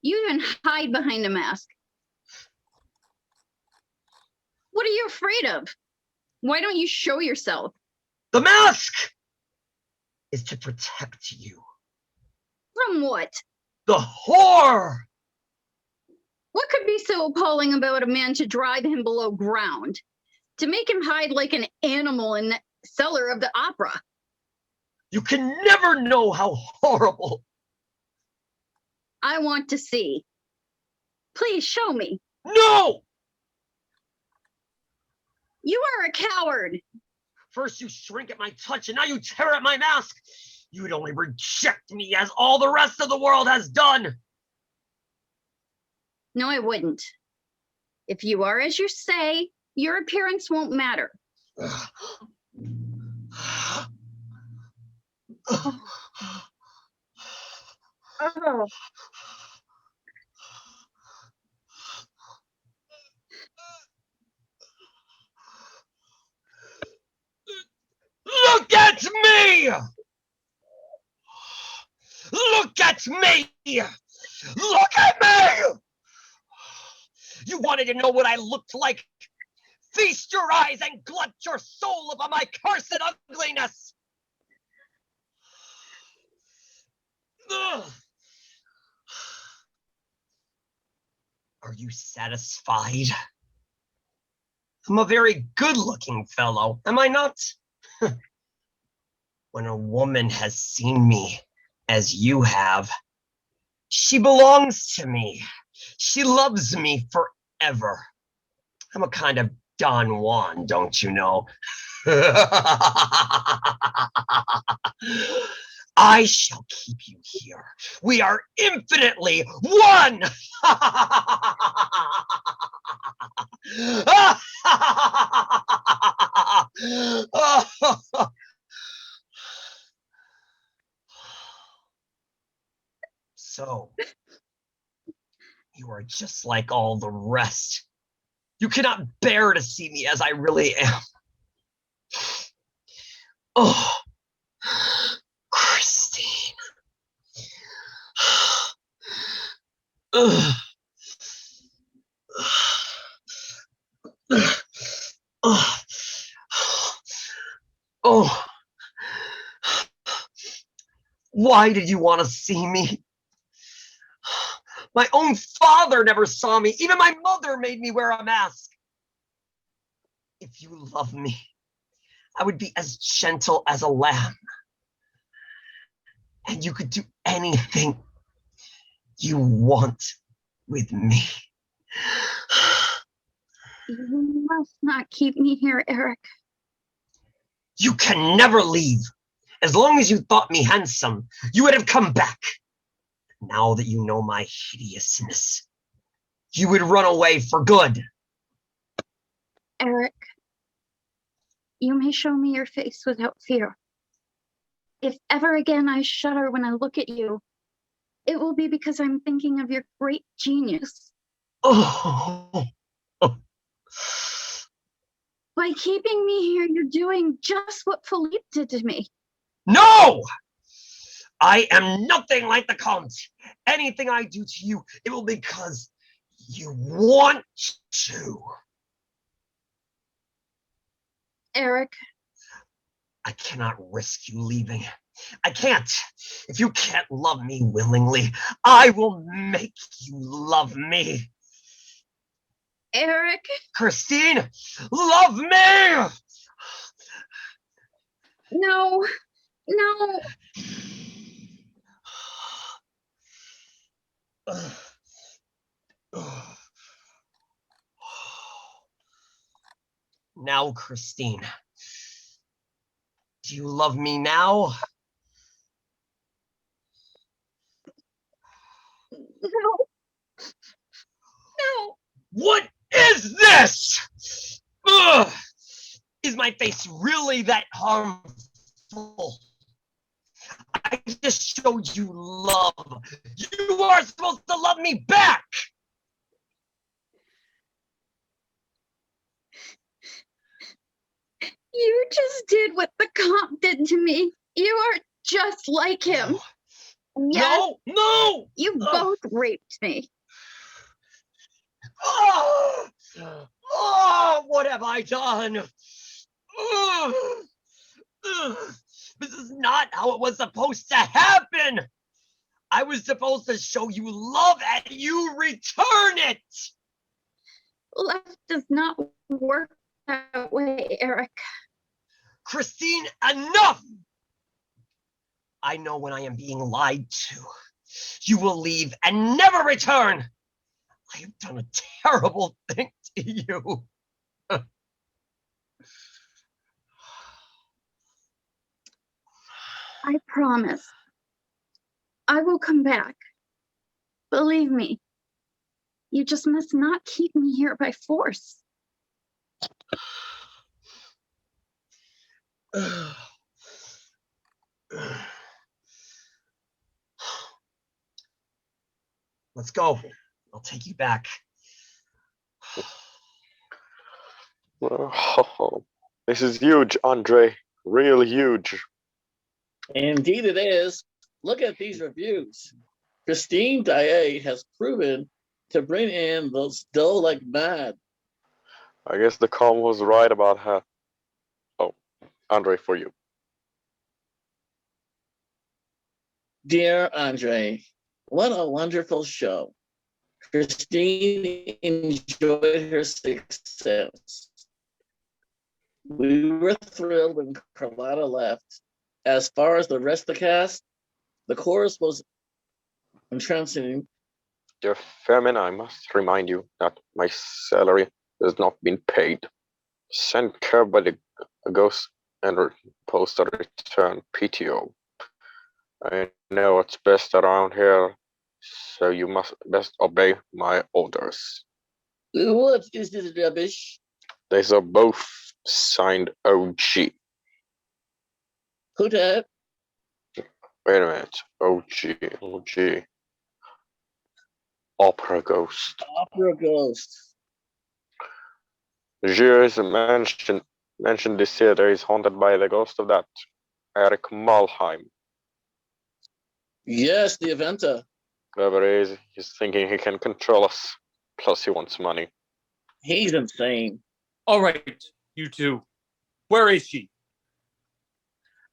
You even hide behind a mask. What are you afraid of? Why don't you show yourself? The mask is to protect you. From what? The horror! What could be so appalling about a man to drive him below ground? To make him hide like an animal in the cellar of the opera? You can never know how horrible. I want to see. Please show me. No! You are a coward. First you shrink at my touch, and now you tear at my mask. You would only reject me as all the rest of the world has done. No, I wouldn't. If you are as you say, your appearance won't matter. Oh. Look at me! Look at me! Look at me! You wanted to know what I looked like? Feast your eyes and glut your soul upon my cursed ugliness! Ugh. Are you satisfied? I'm a very good-looking fellow, am I not? When a woman has seen me as you have, she belongs to me. She loves me forever. I'm a kind of Don Juan, don't you know? I shall keep you here. We are infinitely one! just like all the rest. You cannot bear to see me as I really am. Oh, Christine. Ugh. Oh, oh, why did you want to see me? My own father never saw me. Even my mother made me wear a mask. If you love me, I would be as gentle as a lamb. And you could do anything you want with me. You must not keep me here, Eric. You can never leave. As long as you thought me handsome, you would have come back. Now that you know my hideousness, you would run away for good. Eric, you may show me your face without fear. If ever again I shudder when I look at you, it will be because I'm thinking of your great genius. Oh. By keeping me here, you're doing just what Phillipe did to me. No! I am nothing like the Count. Anything I do to you, it will be because you want to. Eric. I cannot risk you leaving. I can't. If you can't love me willingly, I will make you love me. Eric. Christine, love me! No, no. Now, Christine, do you love me now? No. No. What is this? Ugh! Is my face really that harmful? I just showed you love. You are supposed to love me back. You just did what the Comte did to me. You are just like him. Yes, No! You both raped me. Oh, what have I done? This is not how it was supposed to happen. I was supposed to show you love and you return it. Love does not work that way, Eric. Christine, enough! I know when I am being lied to. You will leave and never return. I have done a terrible thing to you. I promise. I will come back. Believe me. You just must not keep me here by force. Let's go. I'll take you back. Oh, this is huge, Andre. Real huge. Indeed it is. Look at these reviews. Christine Daae has proven to bring in those dough like mad. I guess the calm was right about her. Oh, Andre, for you. Dear Andre, what a wonderful show. Christine enjoyed her success. We were thrilled when Carlotta left. As far as the rest of the cast, the chorus was entrancing. Dear Fairman, I must remind you that my salary has not been paid. Send care by the ghost and post a return PTO. I know what's best around here, so you must best obey my orders. What is this rubbish? These are both signed OG. Who that? Wait a minute. OG. opera ghost. Opera ghost. Jules mentioned this theater is haunted by the ghost of that Eric Malheim. Yes, the Aventa. Whoever he is, he's thinking he can control us. Plus, he wants money. He's insane. All right, you two. Where is she?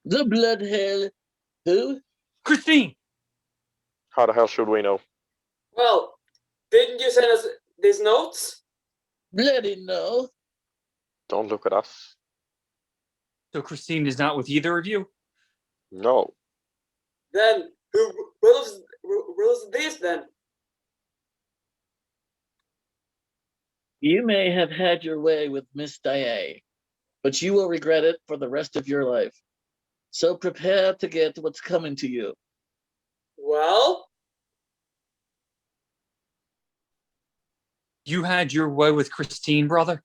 The blood hell. Who? Christine! How the hell should we know? Well, didn't you send us these notes? Bloody no. Don't look at us. So Christine is not with either of you? No. Then who rules this then? You may have had your way with Miss Daae, but you will regret it for the rest of your life. So prepare to get what's coming to you. Well, You had your way with Christine, brother?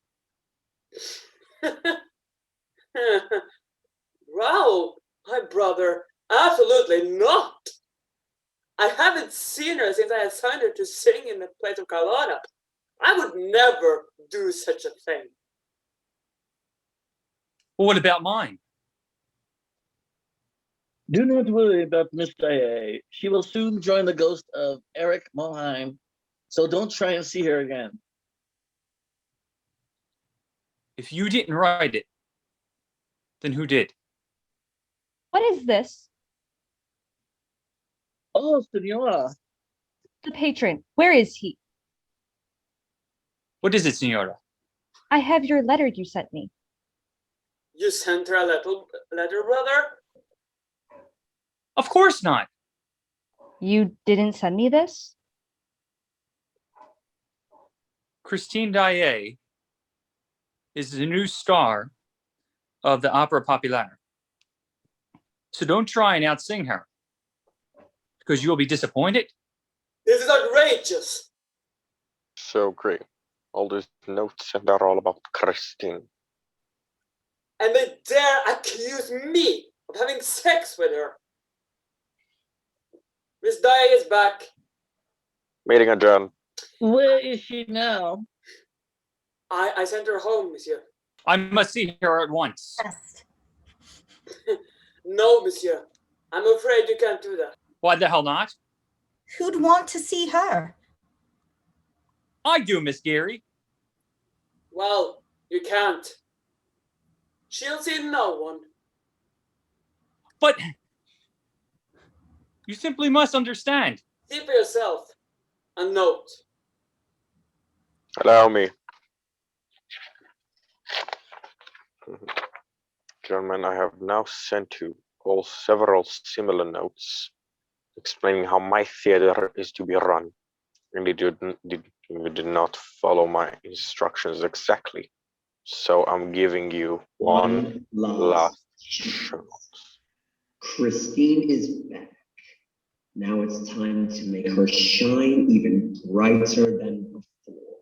wow, my brother, absolutely not. I haven't seen her since I assigned her to sing in the place of Carlotta. I would never do such a thing. Well, what about mine? Do not worry about Miss Daae. She will soon join the ghost of Eric Malheim, so don't try and see her again. If you didn't write it, then who did? What is this? Oh, Senora. The patron. Where is he? What is it, Senora? I have your letter you sent me. You sent her a letter, brother? Of course not. You didn't send me this? Christine Daae is the new star of the Opera Populaire. So don't try and outsing her, because you'll be disappointed. This is outrageous. So great. All these notes and they're all about Christine. And they dare accuse me of having sex with her. Miss Daae is back. Meeting adjourned. Where is she now? I sent her home, monsieur. I must see her at once. Just No, monsieur. I'm afraid you can't do that. Why the hell not? who'd want to see her? I do, Miss Geary. Well, you can't. She'll see no one. But you simply must understand. See for yourself. A note. Allow me. Gentlemen, I have now sent you all several similar notes explaining how my theater is to be run. And you did not follow my instructions exactly. So I'm giving you one last shot. Christine is back. Now it's time to make her shine even brighter than before.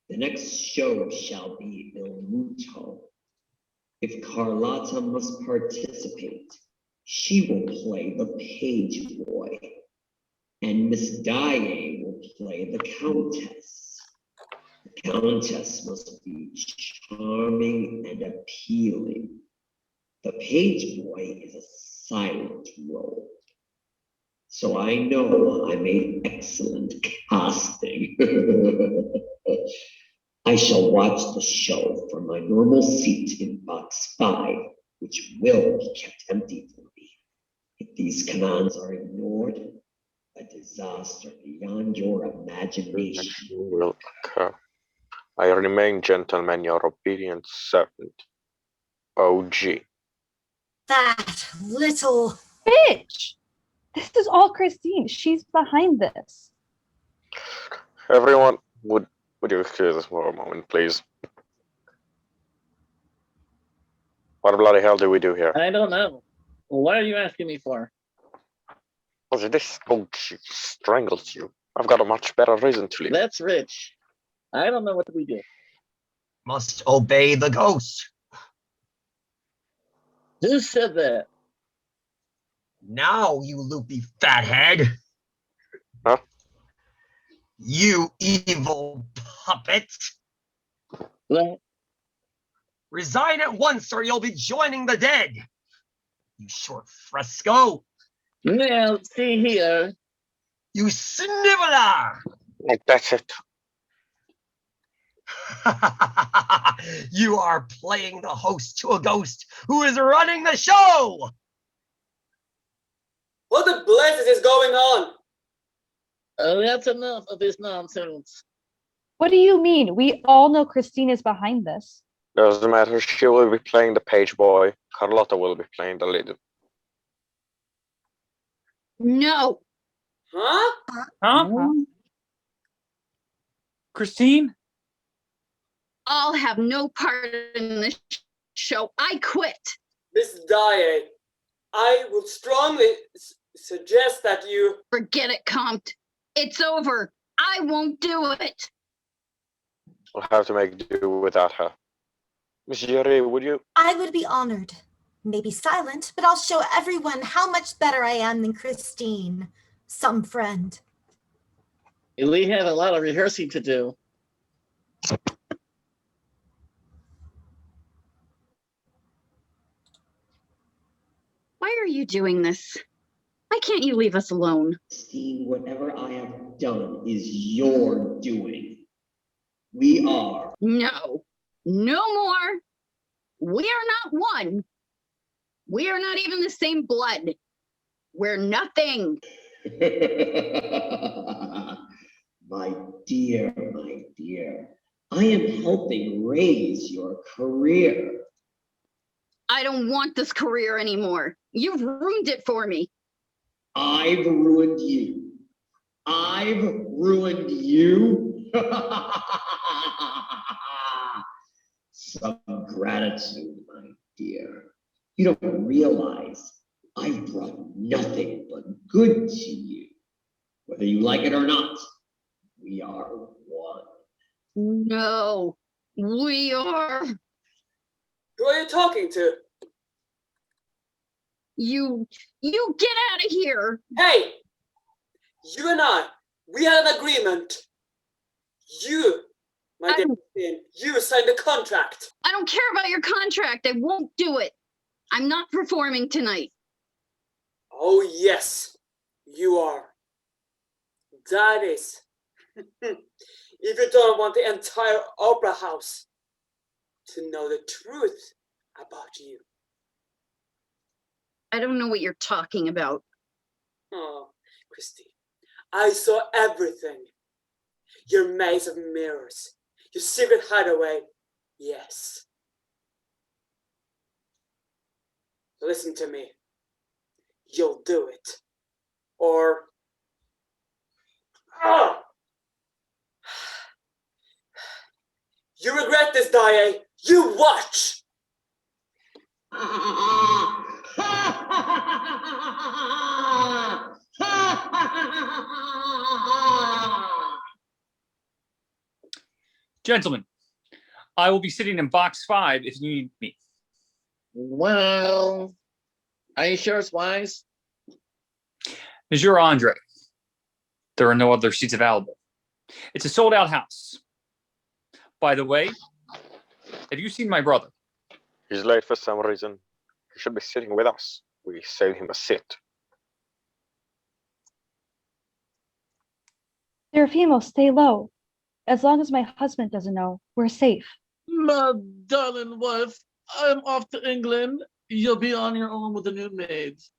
The next show shall be Il Muto. If Carlotta must participate, she will play the page boy, and Miss Daae will play the countess. The countess must be charming and appealing. The page boy is a silent role. So I know I made excellent casting. I shall watch the show from my normal seat in box 5, which will be kept empty for me. If these commands are ignored, a disaster beyond your imagination Will occur. I remain, gentlemen, your obedient servant, OG. That little Bitch! This is all Christine. She's behind this. Everyone, would you excuse us for a moment, please? What bloody hell do we do here? I don't know. What are you asking me for? Was this OG strangles you? I've got a much better reason to leave. That's Rich. I don't know what we do. Must obey the ghost. Who said that? Now, you loopy fathead. Huh? You evil puppet! Well, Resign at once or you'll be joining the dead! You short fresco! now, see here. You sniveler! That's it. You are playing the host to a ghost who is running the show! What the blazes is going on? That's enough of this nonsense. What do you mean? We all know Christine is behind this. Doesn't matter. She will be playing the page boy. Carlotta will be playing the lead. No. Huh? Huh? Christine? I'll have no part in this show. I quit. Miss Dye, I would strongly suggest that you... Forget it, Comte. It's over. I won't do it. We'll have to make do without her. Miss Jerry, would you? I would be honored. Maybe silent, but I'll show everyone how much better I am than Christine. Some friend. We have a lot of rehearsing to do. Why are you doing this? Why can't you leave us alone? Christine, whatever I have done is your doing. We are. No. No more. We are not one. We are not even the same blood. We're nothing. My dear, I am helping raise your career. I don't want this career anymore. You've ruined it for me. I've ruined you. I've ruined you. Some gratitude, my dear. You don't realize I've brought nothing but good to you. Whether you like it or not, we are one. No, we are. Who are you talking to? You get out of here. Hey! You and I, we had an agreement. You, my dear Christine, you signed a contract. I don't care about your contract. I won't do it. I'm not performing tonight. Oh, yes, you are. That is. If you don't want the entire opera house to know the truth about you. I don't know what you're talking about. Oh, Christine, I saw everything. Your maze of mirrors, your secret hideaway, yes. Listen to me. You'll do it. Or... Ah! You regret this, Dye. You watch! Gentlemen, I will be sitting in box 5 if you need me. Well, are you sure it's wise? Monsieur Andre, there are no other seats available. It's a sold-out house. By the way, have you seen my brother? He's late for some reason. He should be sitting with us. We saved him a seat. Serafimo, stay low. As long as my husband doesn't know, we're safe. My darling wife, I'm off to England. You'll be on your own with the new maids.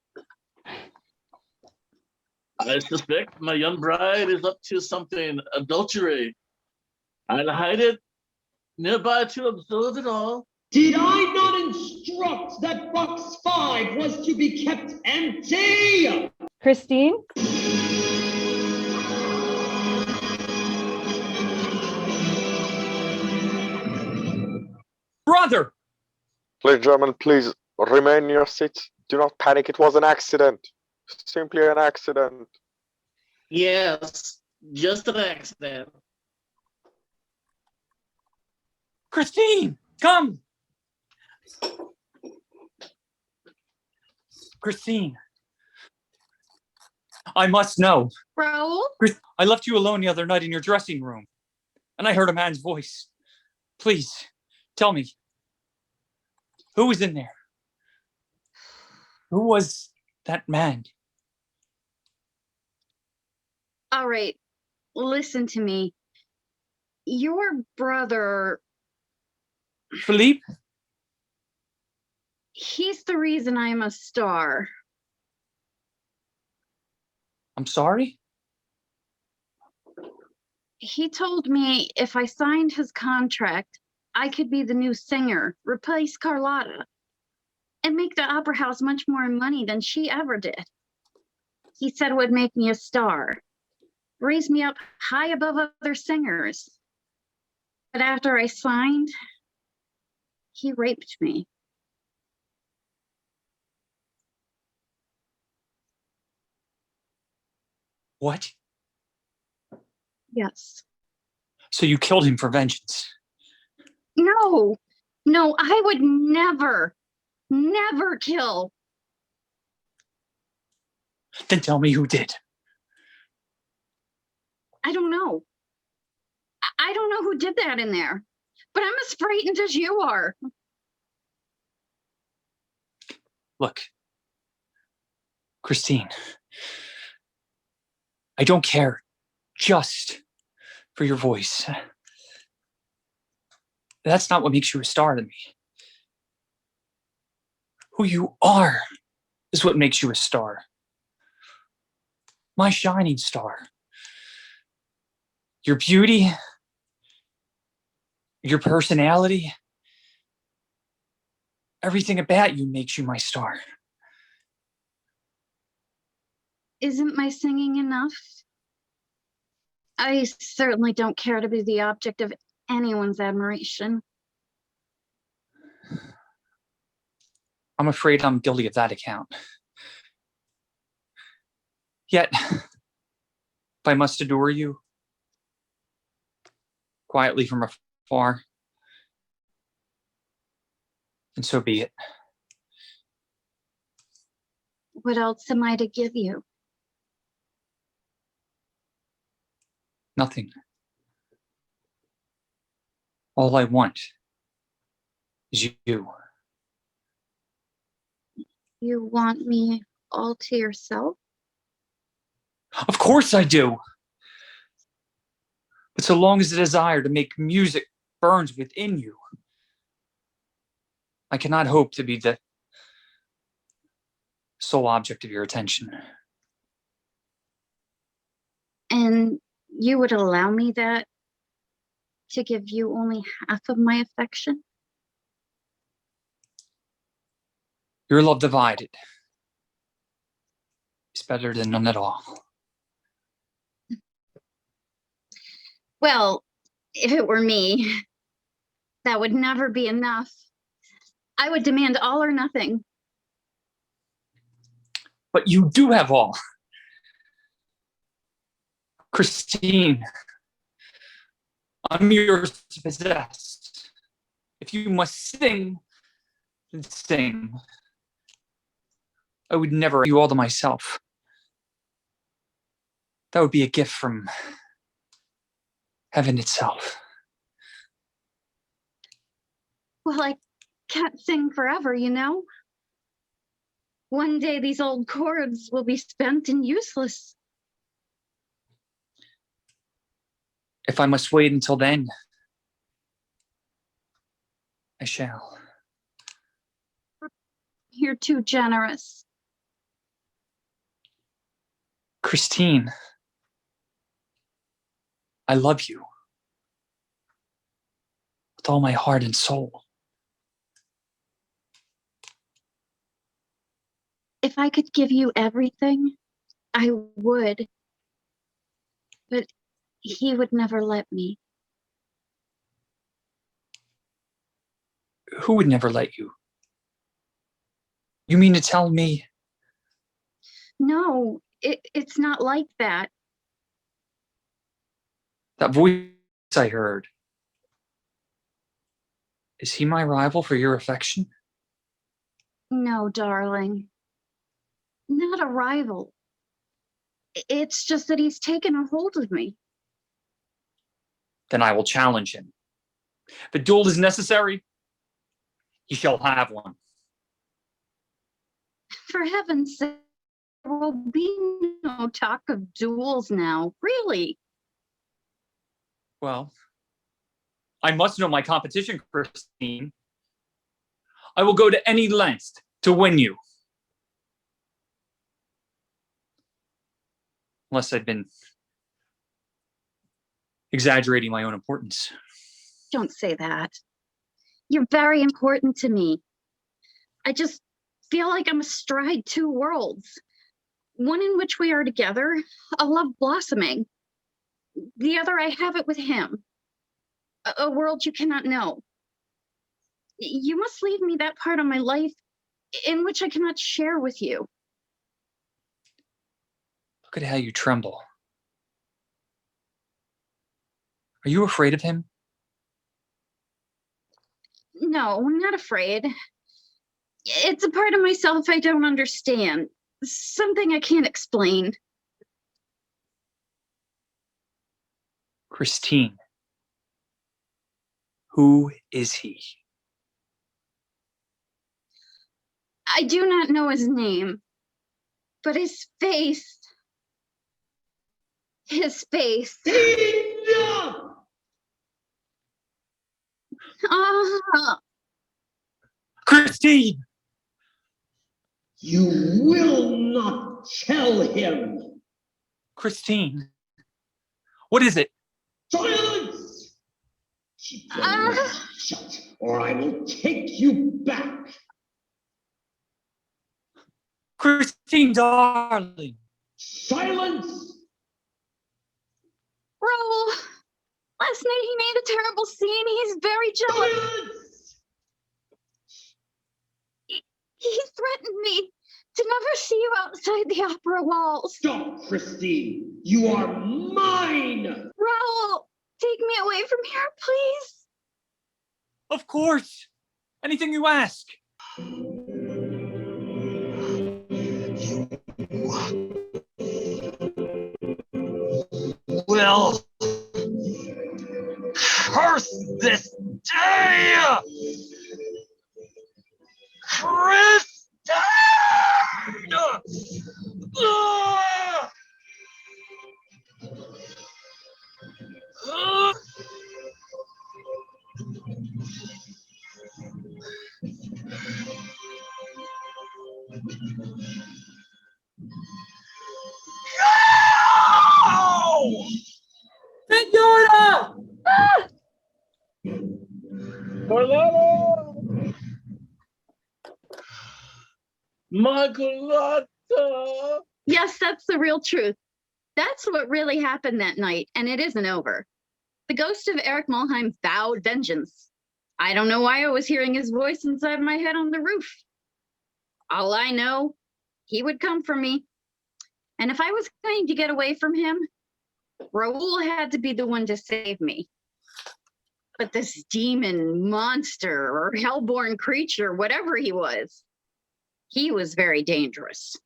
I suspect my young bride is up to something adultery. I'll hide it nearby to observe it all. Did I not instruct that box 5 was to be kept empty? Christine? Brother! Ladies and gentlemen, please remain in your seats. Do not panic. It was an accident. Simply an accident. Yes, just an accident. Christine, come! Christine, I must know. Raoul? I left you alone the other night in your dressing room, and I heard a man's voice. Please, tell me, who was in there? Who was that man? All right, listen to me. Your brother, Phillipe? he's the reason I'm a star. I'm sorry? He told me if I signed his contract, I could be the new singer, replace Carlotta, and make the opera house much more money than she ever did. He said it would make me a star, raise me up high above other singers. But after I signed, he raped me. What? Yes. So you killed him for vengeance? No, no, I would never, never kill. Then tell me who did. I don't know. I don't know who did that in there, but I'm as frightened as you are. Look, Christine, I don't care just for your voice. That's not what makes you a star to me. Who you are is what makes you a star. My shining star. Your beauty, your personality, everything about you makes you my star. Isn't my singing enough? I certainly don't care to be the object of anyone's admiration. I'm afraid I'm guilty of that account. Yet, if I must adore you, quietly from afar, and so be it. What else am I to give you? Nothing. All I want is you. You want me all to yourself? Of course I do. But so long as the desire to make music burns within you, I cannot hope to be the sole object of your attention. And you would allow me that? To give you only half of my affection? Your love divided is better than none at all. Well, if it were me, that would never be enough. I would demand all or nothing. But you do have all. Christine, I'm yours to possess. If you must sing, then sing. I would never give you all to myself. That would be a gift from heaven itself. Well, I can't sing forever, you know? One day these old chords will be spent and useless. If I must wait until then, I shall. You're too generous. Christine, I love you with all my heart and soul. If I could give you everything, I would. But he would never let me. Who would never let you? You mean to tell me? No, it's not like that. That voice I heard, is he my rival for your affection? No, darling. Not a rival. It's just that he's taken a hold of me. Then I will challenge him. If a duel is necessary, he shall have one. For heaven's sake, there will be no talk of duels now. Really? Well, I must know my competition, Christine. I will go to any length to win you. Unless I've been exaggerating my own importance. Don't say that. You're very important to me. I just feel like I'm astride two worlds. One in which we are together, a love blossoming. The other, I have it with him. A world you cannot know. You must leave me that part of my life in which I cannot share with you. Look at how you tremble. Are you afraid of him? No, I'm not afraid. It's a part of myself I don't understand. Something I can't explain. Christine. Who is he? I do not know his name, but his face. His face. Enough! Ah, Christine! You will not tell him. Christine. What is it? Silence! Keep your mouth shut, or I will take you back. Christine, darling. Silence! Raoul, last night he made a terrible scene. He's very jealous. Silence! He threatened me to never see you outside the opera walls. Stop, Christine. You are mine. Raoul, take me away from here, please. Of course. Anything you ask. Will curse this day! Christine! No! Senora! Carlotta! My Carlotta! Yes, that's the real truth. That's what really happened that night, and it isn't over. The ghost of Eric Mulheim vowed vengeance. I don't know why I was hearing his voice inside my head on the roof. All I know, he would come for me. And if I was going to get away from him, Raoul had to be the one to save me. But this demon monster or hellborn creature, whatever he was very dangerous.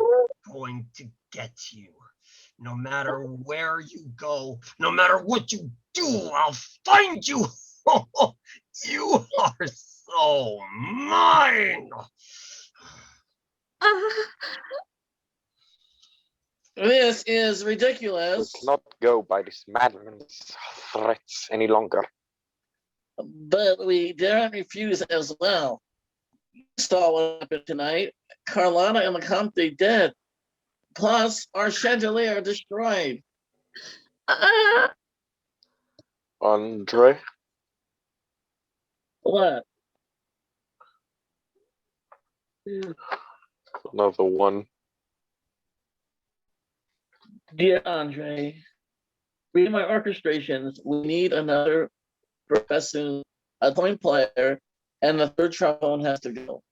I'm going to get you. No matter where you go, no matter what you do, I'll find you. You are so mine. This is ridiculous. Let's not go by this madman's threats any longer. But we daren't refuse as well. You saw what happened tonight. Carlotta and the Comte dead. Plus, our chandelier destroyed. Andre? What? Another one. Dear Andre, read my orchestrations. We need another professor, a point player, and the third trombone has to go.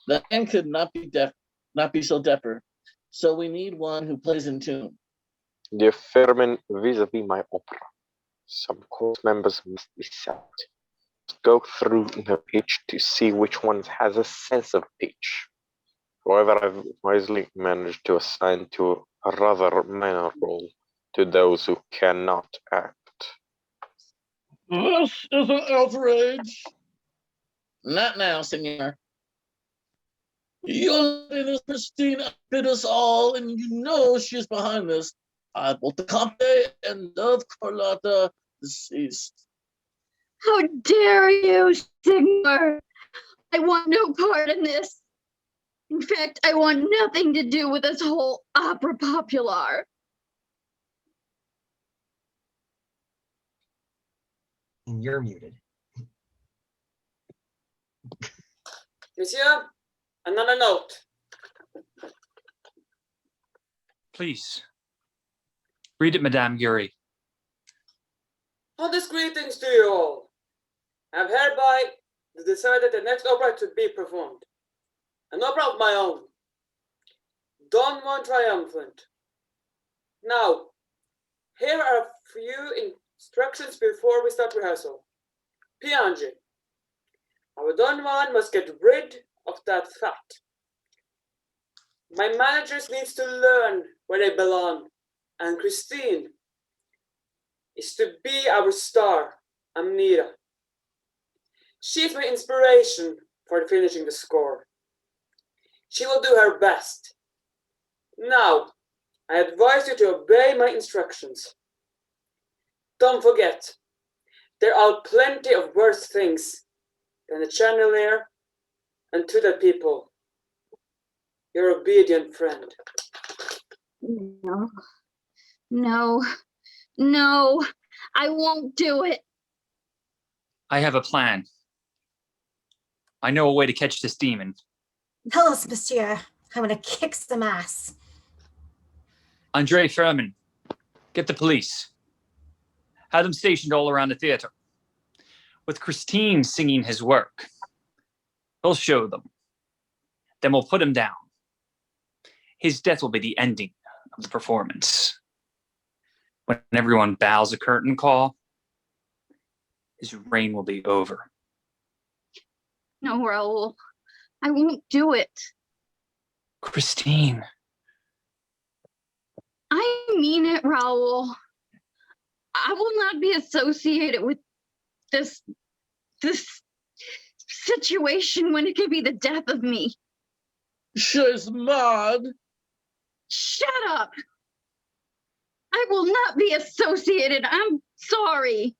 That man could not be deaf, not be so dapper. So we need one who plays in tune. Dear Fairman, vis-a-vis my opera, some course members must be set. Go through the pitch to see which one has a sense of pitch. However, I've wisely managed to assign to a rather minor role to those who cannot act. This is an outrage. Not now, senor. Your Highness Christine outbid us all, and you know she is behind this. I both the Conte and of Carlotta deceased. How dare you, Signor? I want no part in this. In fact, I want nothing to do with this whole opera popular. And you're muted. Monsieur, another note. Please. Read it, Madame Yuri. Honest greetings to you all. I have hereby decided the next opera to be performed. An opera of my own. Don Juan Triumphant. Now, here are a few instructions before we start rehearsal. Piange. Our Don Juan must get rid of that fat. My managers needs to learn where they belong, and Christine is to be our star, Amnira. She's my inspiration for finishing the score. She will do her best. Now, I advise you to obey my instructions. Don't forget, there are plenty of worse things than a chandelier, and to the people, your obedient friend. No, no, no, I won't do it. I have a plan. I know a way to catch this demon. Tell us, monsieur. I'm gonna kick some ass. Andre Furman, get the police. Have them stationed all around the theater. With Christine singing his work, he'll show them. Then we'll put him down. His death will be the ending of the performance. When everyone bows a curtain call, his reign will be over. No, Raoul, I won't do it. Christine. I mean it, Raoul. I will not be associated with this situation when it could be the death of me. She's mad. Shut up. I will not be associated. I'm sorry.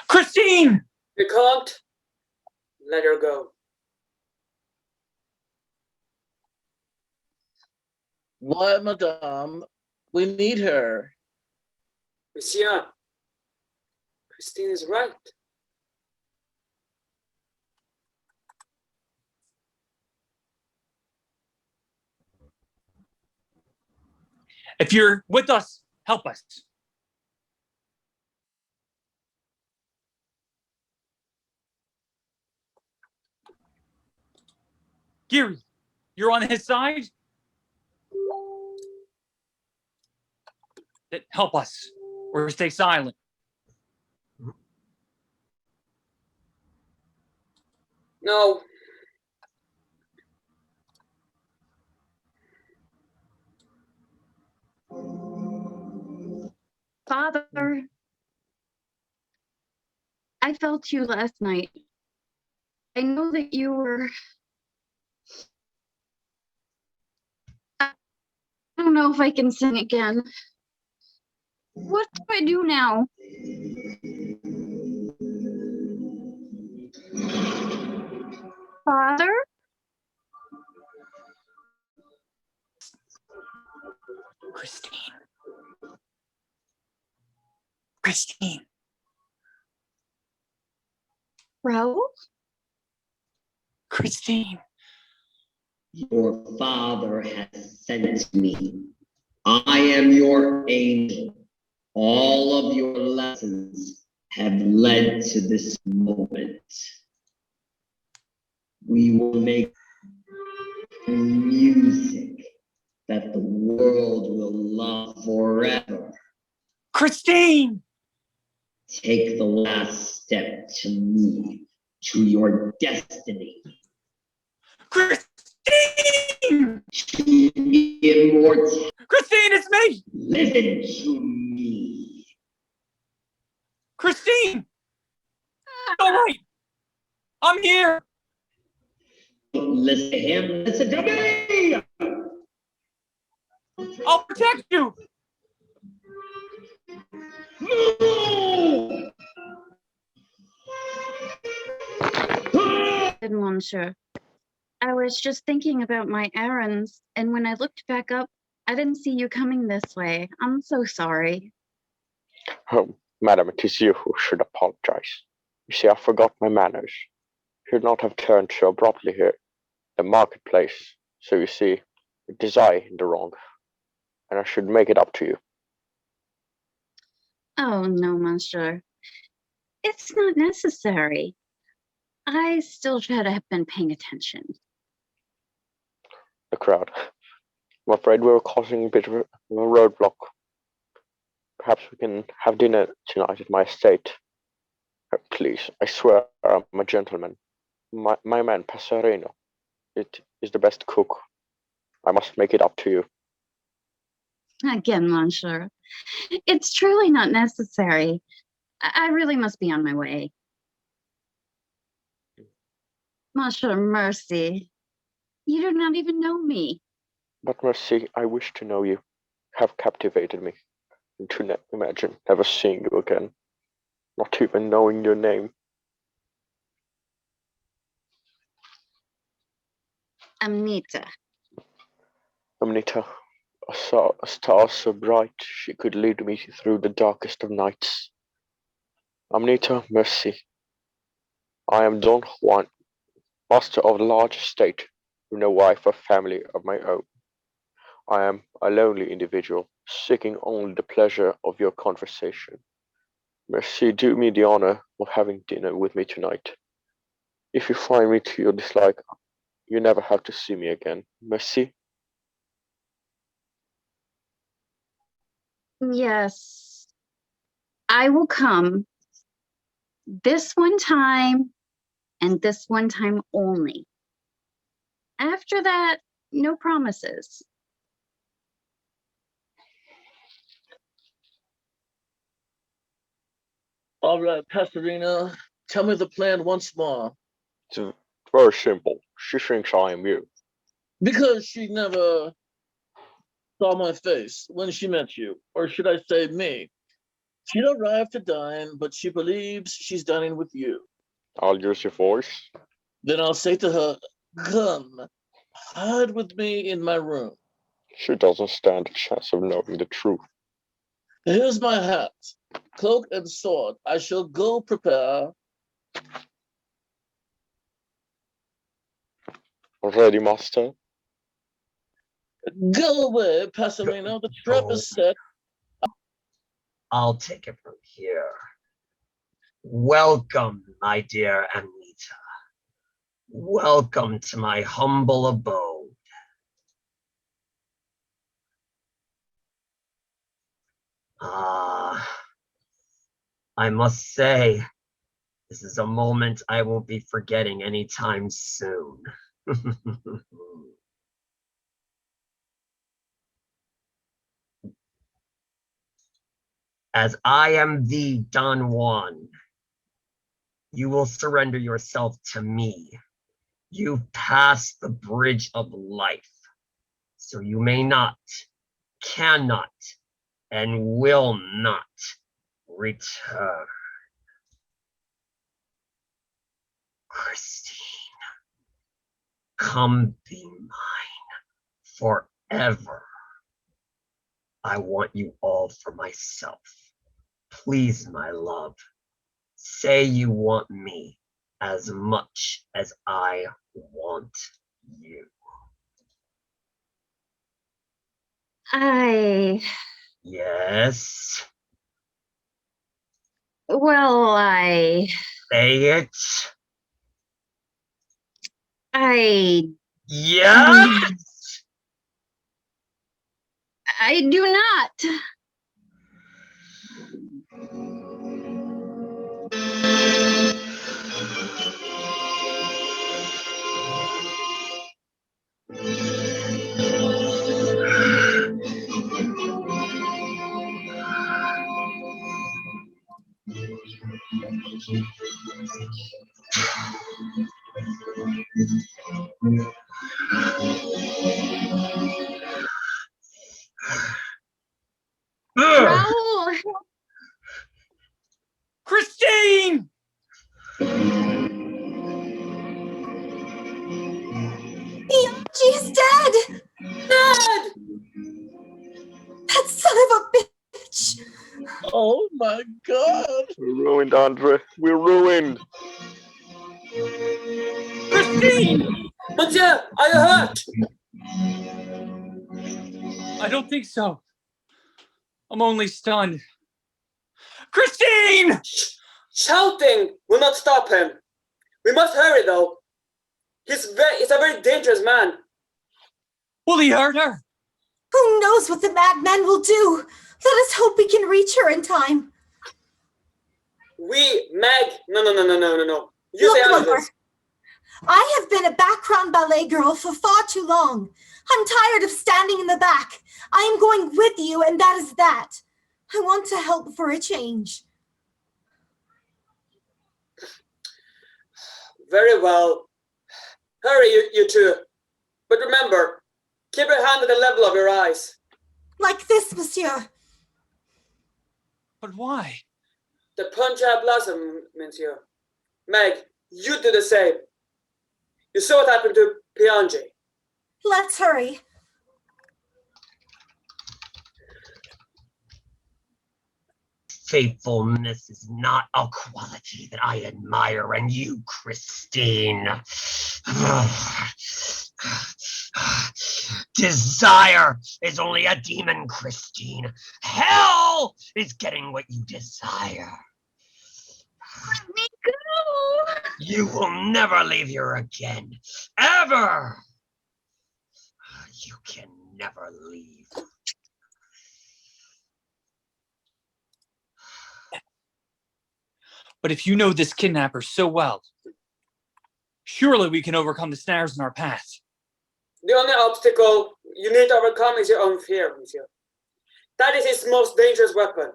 Christine! You can't let her go. Why, madame? We need her. Monsieur, Christine is right. If you're with us, help us. Giri, you're on his side? Then help us, or stay silent. No. Father, I felt you last night. I know that you were... I don't know if I can sing again. What do I do now? Father? Christine. Christine. Raoul? Christine. Your father has sent me. I am your angel. All of your lessons have led to this moment. We will make music that the world will love forever. Christine! Take the last step to me, to your destiny. Christine! To immortality. Christine, it's me! Listen to me. Christine! All right. I'm here. Listen to him, listen to me! I'll protect you. Move! Good, Monsieur. I was just thinking about my errands, and when I looked back up, I didn't see you coming this way. I'm so sorry. Oh, madam, it is you who should apologize. You see, I forgot my manners. Should not have turned so abruptly here, the marketplace. So you see, it is I in the wrong, and I should make it up to you. Oh, no, Monsieur. It's not necessary. I still should have been paying attention. The crowd. I'm afraid we were causing a bit of a roadblock. Perhaps we can have dinner tonight at my estate. Please, I swear I'm a gentleman. My man, Passerino, it is the best cook. I must make it up to you. Again, Monsieur. It's truly not necessary. I really must be on my way. Monsieur, mercy. You do not even know me. But Mercy, I wish to know you. Have captivated me. And to imagine never seeing you again. Not even knowing your name. Amnita. Amnita, a star so bright she could lead me through the darkest of nights. Amnita, Mercy, I am Don Juan, master of a large estate, with no wife or family of my own. I am a lonely individual, seeking only the pleasure of your conversation. Mercy, do me the honor of having dinner with me tonight. If you find me to your dislike, you never have to see me again. Mercy? Yes, I will come. This one time, and this one time only. After that, no promises. All right, Pastorina, tell me the plan once more. It's very simple. She thinks I am you. Because she never saw my face when she met you, or should I say me. She arrived to dine, but she believes she's dining with you. I'll use your voice. Then I'll say to her, come, hide with me in my room. She doesn't stand a chance of knowing the truth. Here's my hat, cloak, and sword. I shall go prepare. Ready, master? Go away, Pastorino. The trap is set. I'll take it from here. Welcome, my dear Amnita. Welcome to my humble abode. I must say, this is a moment I won't be forgetting anytime soon. As I am the Don Juan, you will surrender yourself to me. You've passed the bridge of life, so you may not, cannot, and will not return. Christine, come be mine forever. I want you all for myself. Please, my love, say you want me as much as I want you. Yes. Well, Say it. Yes! I do not. Ugh. Raoul, Christine! She's dead! Dad! That son of a bitch! Oh my God! We're ruined, Andre. We're ruined. Christine! Monsieur, are you hurt? I don't think so. I'm only stunned. Christine! Shouting will not stop him. We must hurry, though. He's a very dangerous man. Will he hurt her? Who knows what the madman will do? Let us hope we can reach her in time. Meg. No. You Look, say Mother, others. I have been a background ballet girl for far too long. I'm tired of standing in the back. I am going with you, and that is that. I want to help for a change. Very well. Hurry, you two. But remember, keep your hand at the level of your eyes. Like this, monsieur. But why? The Punjab blossom, monsieur. Meg, you do the same. You saw what happened to Pianji. Let's hurry. Faithfulness is not a quality that I admire in you, Christine. Desire is only a demon, Christine. Hell is getting what you desire. let me go. You will never leave here again. Ever. You can never leave. But if you know this kidnapper so well, surely we can overcome the snares in our path. The only obstacle you need to overcome is your own fear, monsieur. That is his most dangerous weapon,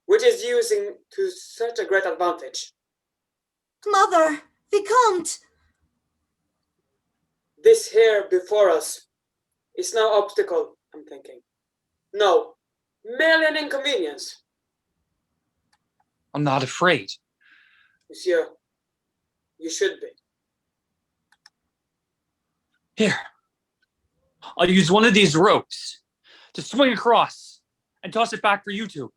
which is using to such a great advantage. Mother, Vicomte. This here before us is no obstacle, I'm thinking. No, merely an inconvenience. I'm not afraid. Monsieur, you should be. Here, I'll use one of these ropes to swing across and toss it back for you two.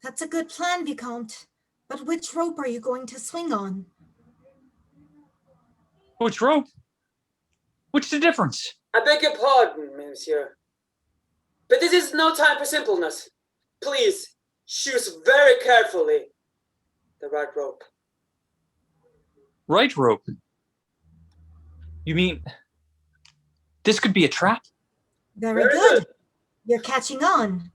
That's a good plan, Vicomte. But which rope are you going to swing on? Which rope? What's the difference? I beg your pardon, monsieur. But this is no time for simpleness. Please, choose very carefully the right rope. Right rope? You mean this could be a trap? Very good. You're catching on.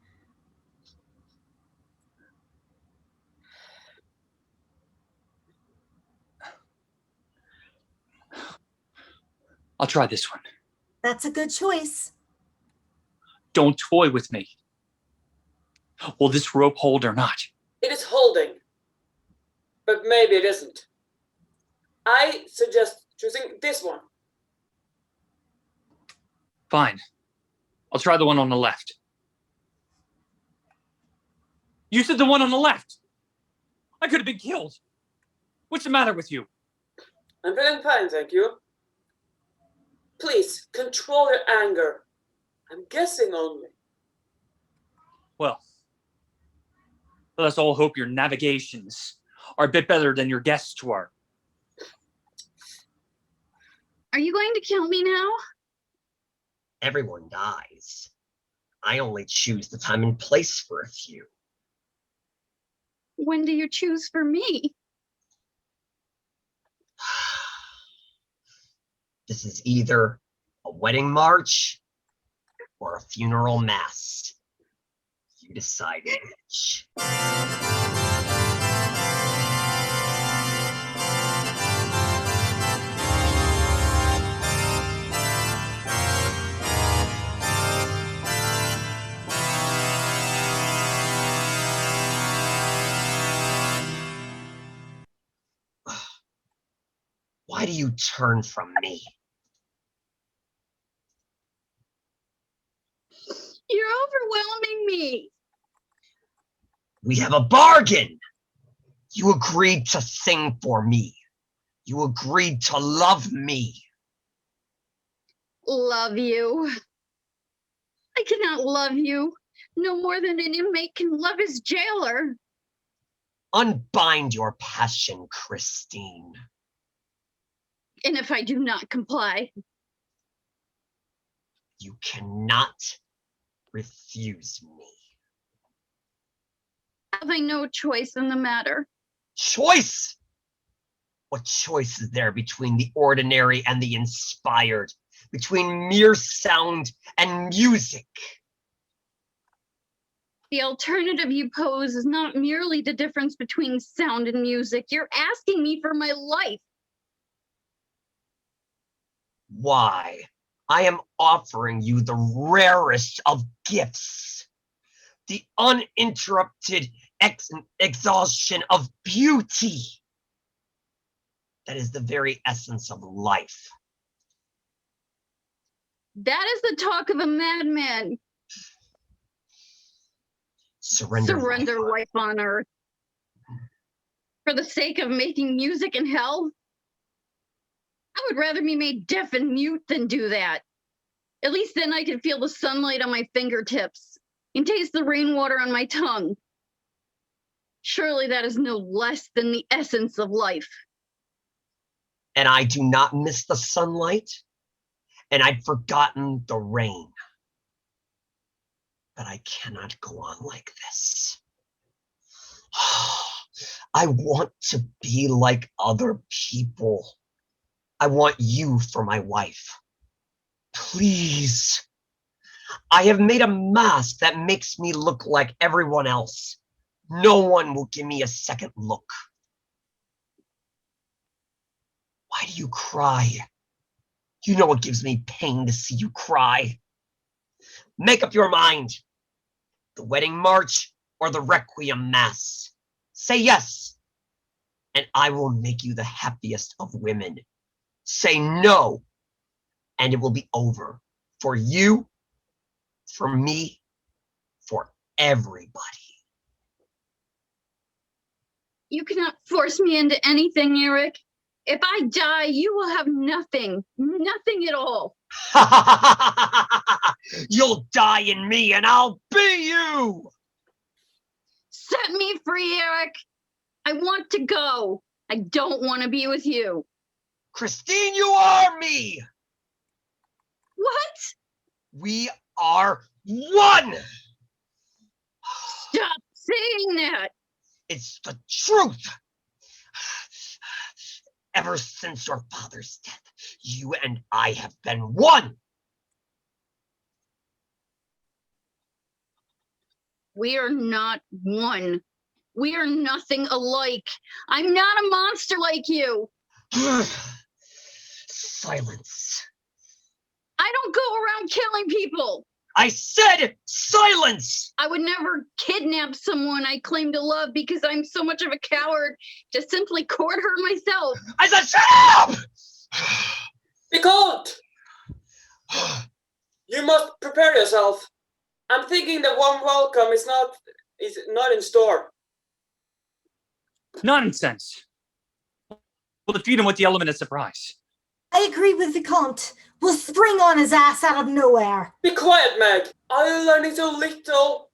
I'll try this one. That's a good choice. Don't toy with me. Will this rope hold or not? It is holding, but maybe it isn't. I suggest choosing this one. Fine. I'll try the one on the left. You said the one on the left. I could have been killed. What's the matter with you? I'm feeling fine, thank you. Please, control your anger. I'm guessing only. Well, let us all hope your navigations are a bit better than your guests were. Are you going to kill me now? Everyone dies. I only choose the time and place for a few. When do you choose for me? This is either a wedding march or a funeral mass. You decide which. Why do you turn from me? You're overwhelming me. We have a bargain. You agreed to sing for me. You agreed to love me. Love you. I cannot love you no more than an inmate can love his jailer. Unbind your passion, Christine. And if I do not comply, You cannot refuse me. have I no choice in the matter? Choice? What choice is there between the ordinary and the inspired? Between mere sound and music? The alternative you pose is not merely the difference between sound and music. You're asking me for my life. Why? I am offering you the rarest of gifts. The uninterrupted exhaustion of beauty. That is the very essence of life. That is the talk of a madman. Surrender life on earth. For the sake of making music in hell? I would rather be made deaf and mute than do that. At least then I could feel the sunlight on my fingertips and taste the rainwater on my tongue. Surely that is no less than the essence of life. And I do not miss the sunlight, and I'd forgotten the rain. But I cannot go on like this. I want to be like other people. I want you for my wife. Please. I have made a mask that makes me look like everyone else. No one will give me a second look. Why do you cry? You know it gives me pain to see you cry. Make up your mind. The wedding march or the requiem mass. Say yes, and I will make you the happiest of women. Say no, and it will be over. For you, for me, for everybody. You cannot force me into anything, Eric. If I die, you will have nothing. Nothing at all. You'll die in me and I'll be you. Set me free, Eric. I want to go. I don't want to be with you. Christine, you are me. What? We are one. Stop saying that. It's the truth. Ever since your father's death, you and I have been one. We are not one. We are nothing alike. I'm not a monster like you. Silence. I don't go around killing people. I said silence! I would never kidnap someone I claim to love because I'm so much of a coward to simply court her myself. I said shut up! Be called! You must prepare yourself. I'm thinking the warm welcome is not in store. Nonsense. We'll defeat him with the element of surprise. I agree with Vicomte. We'll spring on his ass out of nowhere. Be quiet, Meg. Are you learning so little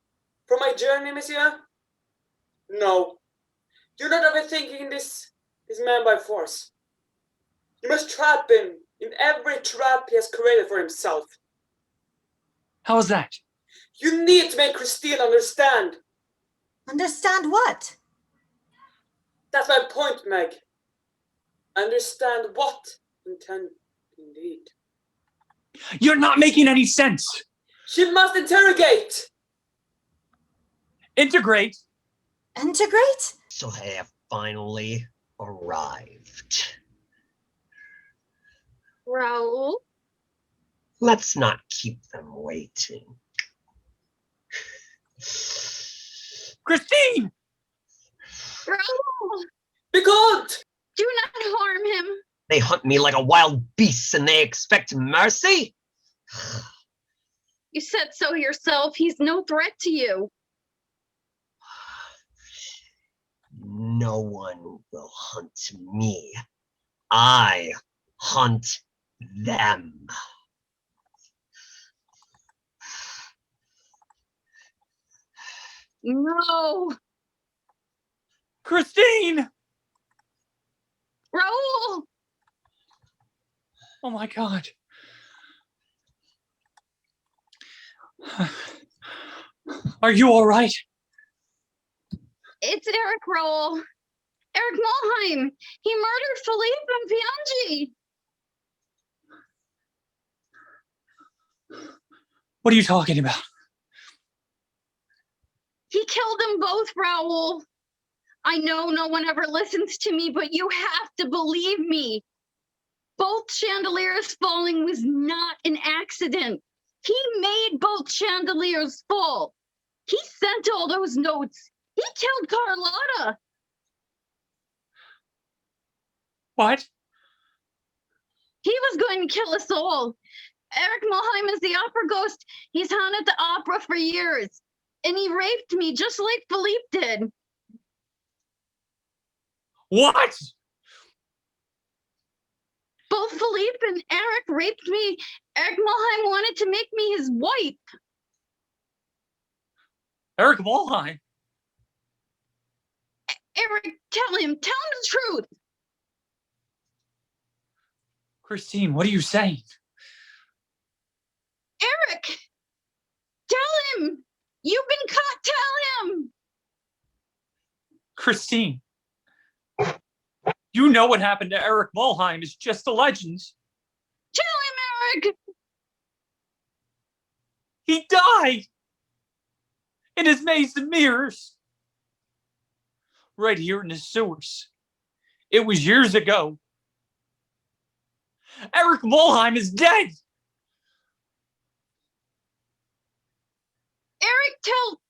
from my journey, monsieur? No. You're not overthinking this man by force. You must trap him in every trap he has created for himself. How is that? You need to make Christine understand. Understand what? That's my point, Meg. Understand what Indeed. You're not making any sense. She must interrogate. Integrate. Integrate? So they have finally arrived. Raoul? Let's not keep them waiting. Christine! Raoul! Be good! Do not harm him. They hunt me like a wild beast and they expect mercy? You said so yourself. He's no threat to you. No one will hunt me. I hunt them. No. Christine! Raoul! Oh my God. Are you all right? It's Eric, Raoul. Eric Mulheim. He murdered Phillipe and Piangi. What are you talking about? He killed them both, Raoul. I know no one ever listens to me, but you have to believe me. Both chandeliers falling was not an accident. He made both chandeliers fall. He sent all those notes. He killed Carlotta. What? He was going to kill us all. Eric Mulheim is the opera ghost. He's haunted the opera for years. And he raped me just like Phillipe did. What? Both Phillipe and Eric raped me. Eric Mulheim wanted to make me his wife. Eric Mulheim? Eric, tell him the truth. Christine, what are you saying? Eric, tell him. You've been caught, tell him. Christine, you know what happened to Eric Mulheim is just a legend. Tell him, Eric. He died in his maze of mirrors. Right here in the sewers. It was years ago. Eric Mulheim is dead. Eric, tell.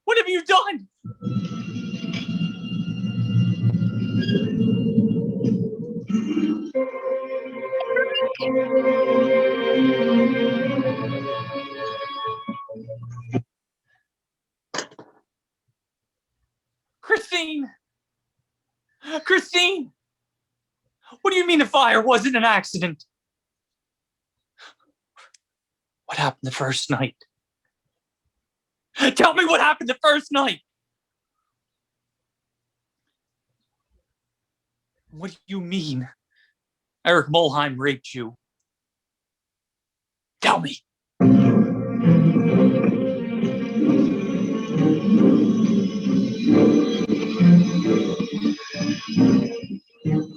What have you done? Christine! Christine! What do you mean the fire wasn't an accident? What happened the first night? Tell me what happened the first night! What do you mean Eric Mulheim raped you? Tell me.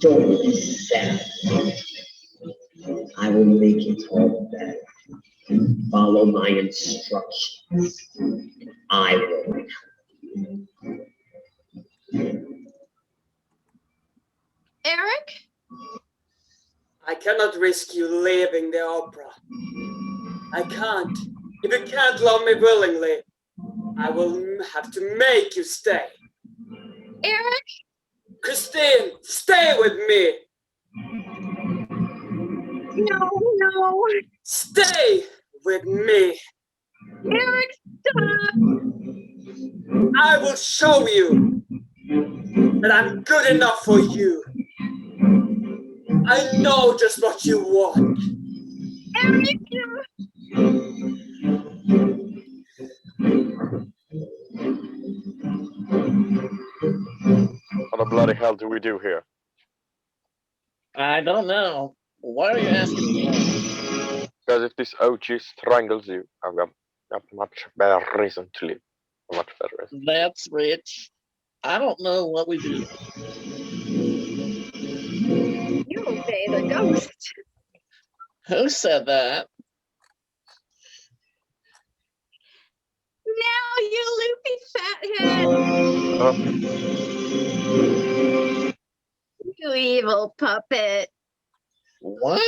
Don't be sad. I will make it all better. Follow my instructions. I will help you. Eric? I cannot risk you leaving the opera. I can't. If you can't love me willingly, I will have to make you stay. Eric? Christine, stay with me. No. Stay with me. Eric, stop. I will show you that I'm good enough for you. I know just what you want. Eric, What the bloody hell do we do here? I don't know. Why are you asking me? Because if this OG strangles you, I've got Not much better reason to live. Much better reason. That's rich. I don't know what we do. You obey the ghost. Who said that? Now, you loopy fathead. Oh, You evil puppet. What?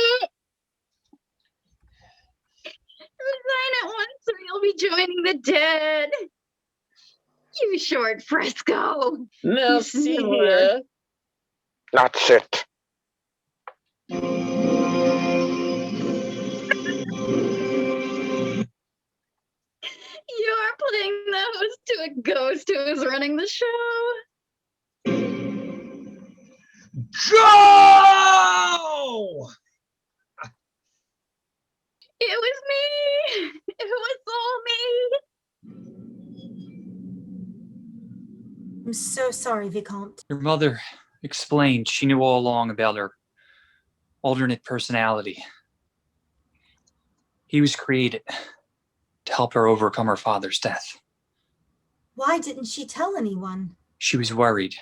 Resign at once or you'll be joining the dead. You short Frisco. Now You see snore. here. that's it. You're playing the host to a ghost who is running the show. Go! It was me. It was all me. I'm so sorry, Vicomte. Your mother explained she knew all along about her alternate personality. He was created to help her overcome her father's death. Why didn't she tell anyone? She was worried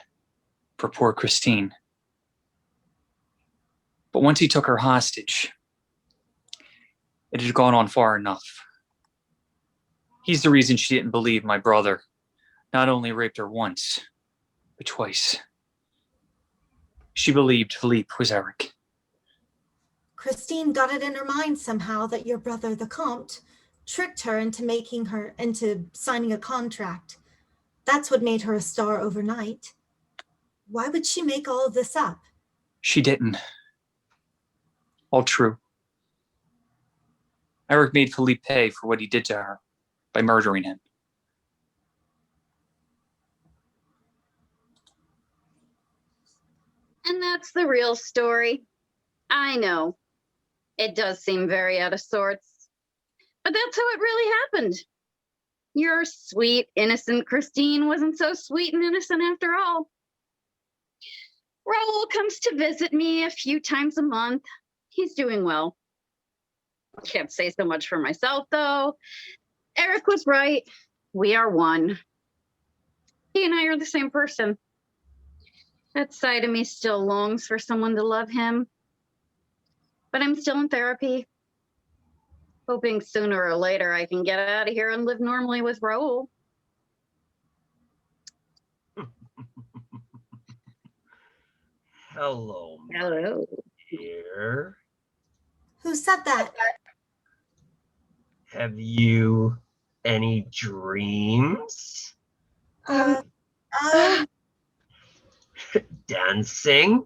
for poor Christine. But once he took her hostage, it had gone on far enough. He's the reason she didn't believe my brother not only raped her once, but twice. She believed Phillipe was Eric. Christine got it in her mind somehow that your brother, the Comte, tricked her into signing a contract. That's what made her a star overnight. Why would she make all of this up? She didn't. All true. Eric made Phillipe pay for what he did to her by murdering him. And that's the real story. I know. It does seem very out of sorts. But that's how it really happened. Your sweet, innocent Christine wasn't so sweet and innocent after all. Raoul comes to visit me a few times a month. He's doing well. I can't say so much for myself, though. Eric was right. We are one. He and I are the same person. That side of me still longs for someone to love him. But I'm still in therapy. Hoping sooner or later I can get out of here and live normally with Raoul. Hello, my Hello. dear. Who said that? Have you any dreams? Dancing?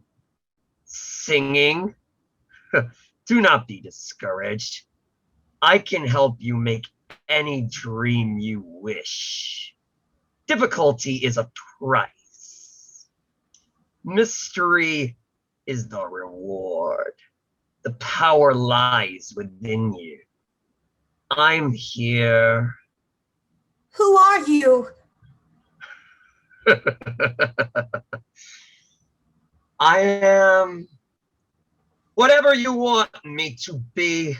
Singing? Do not be discouraged. I can help you make any dream you wish. Difficulty is a price. Mystery is the reward. The power lies within you. I'm here. Who are you? I am whatever you want me to be.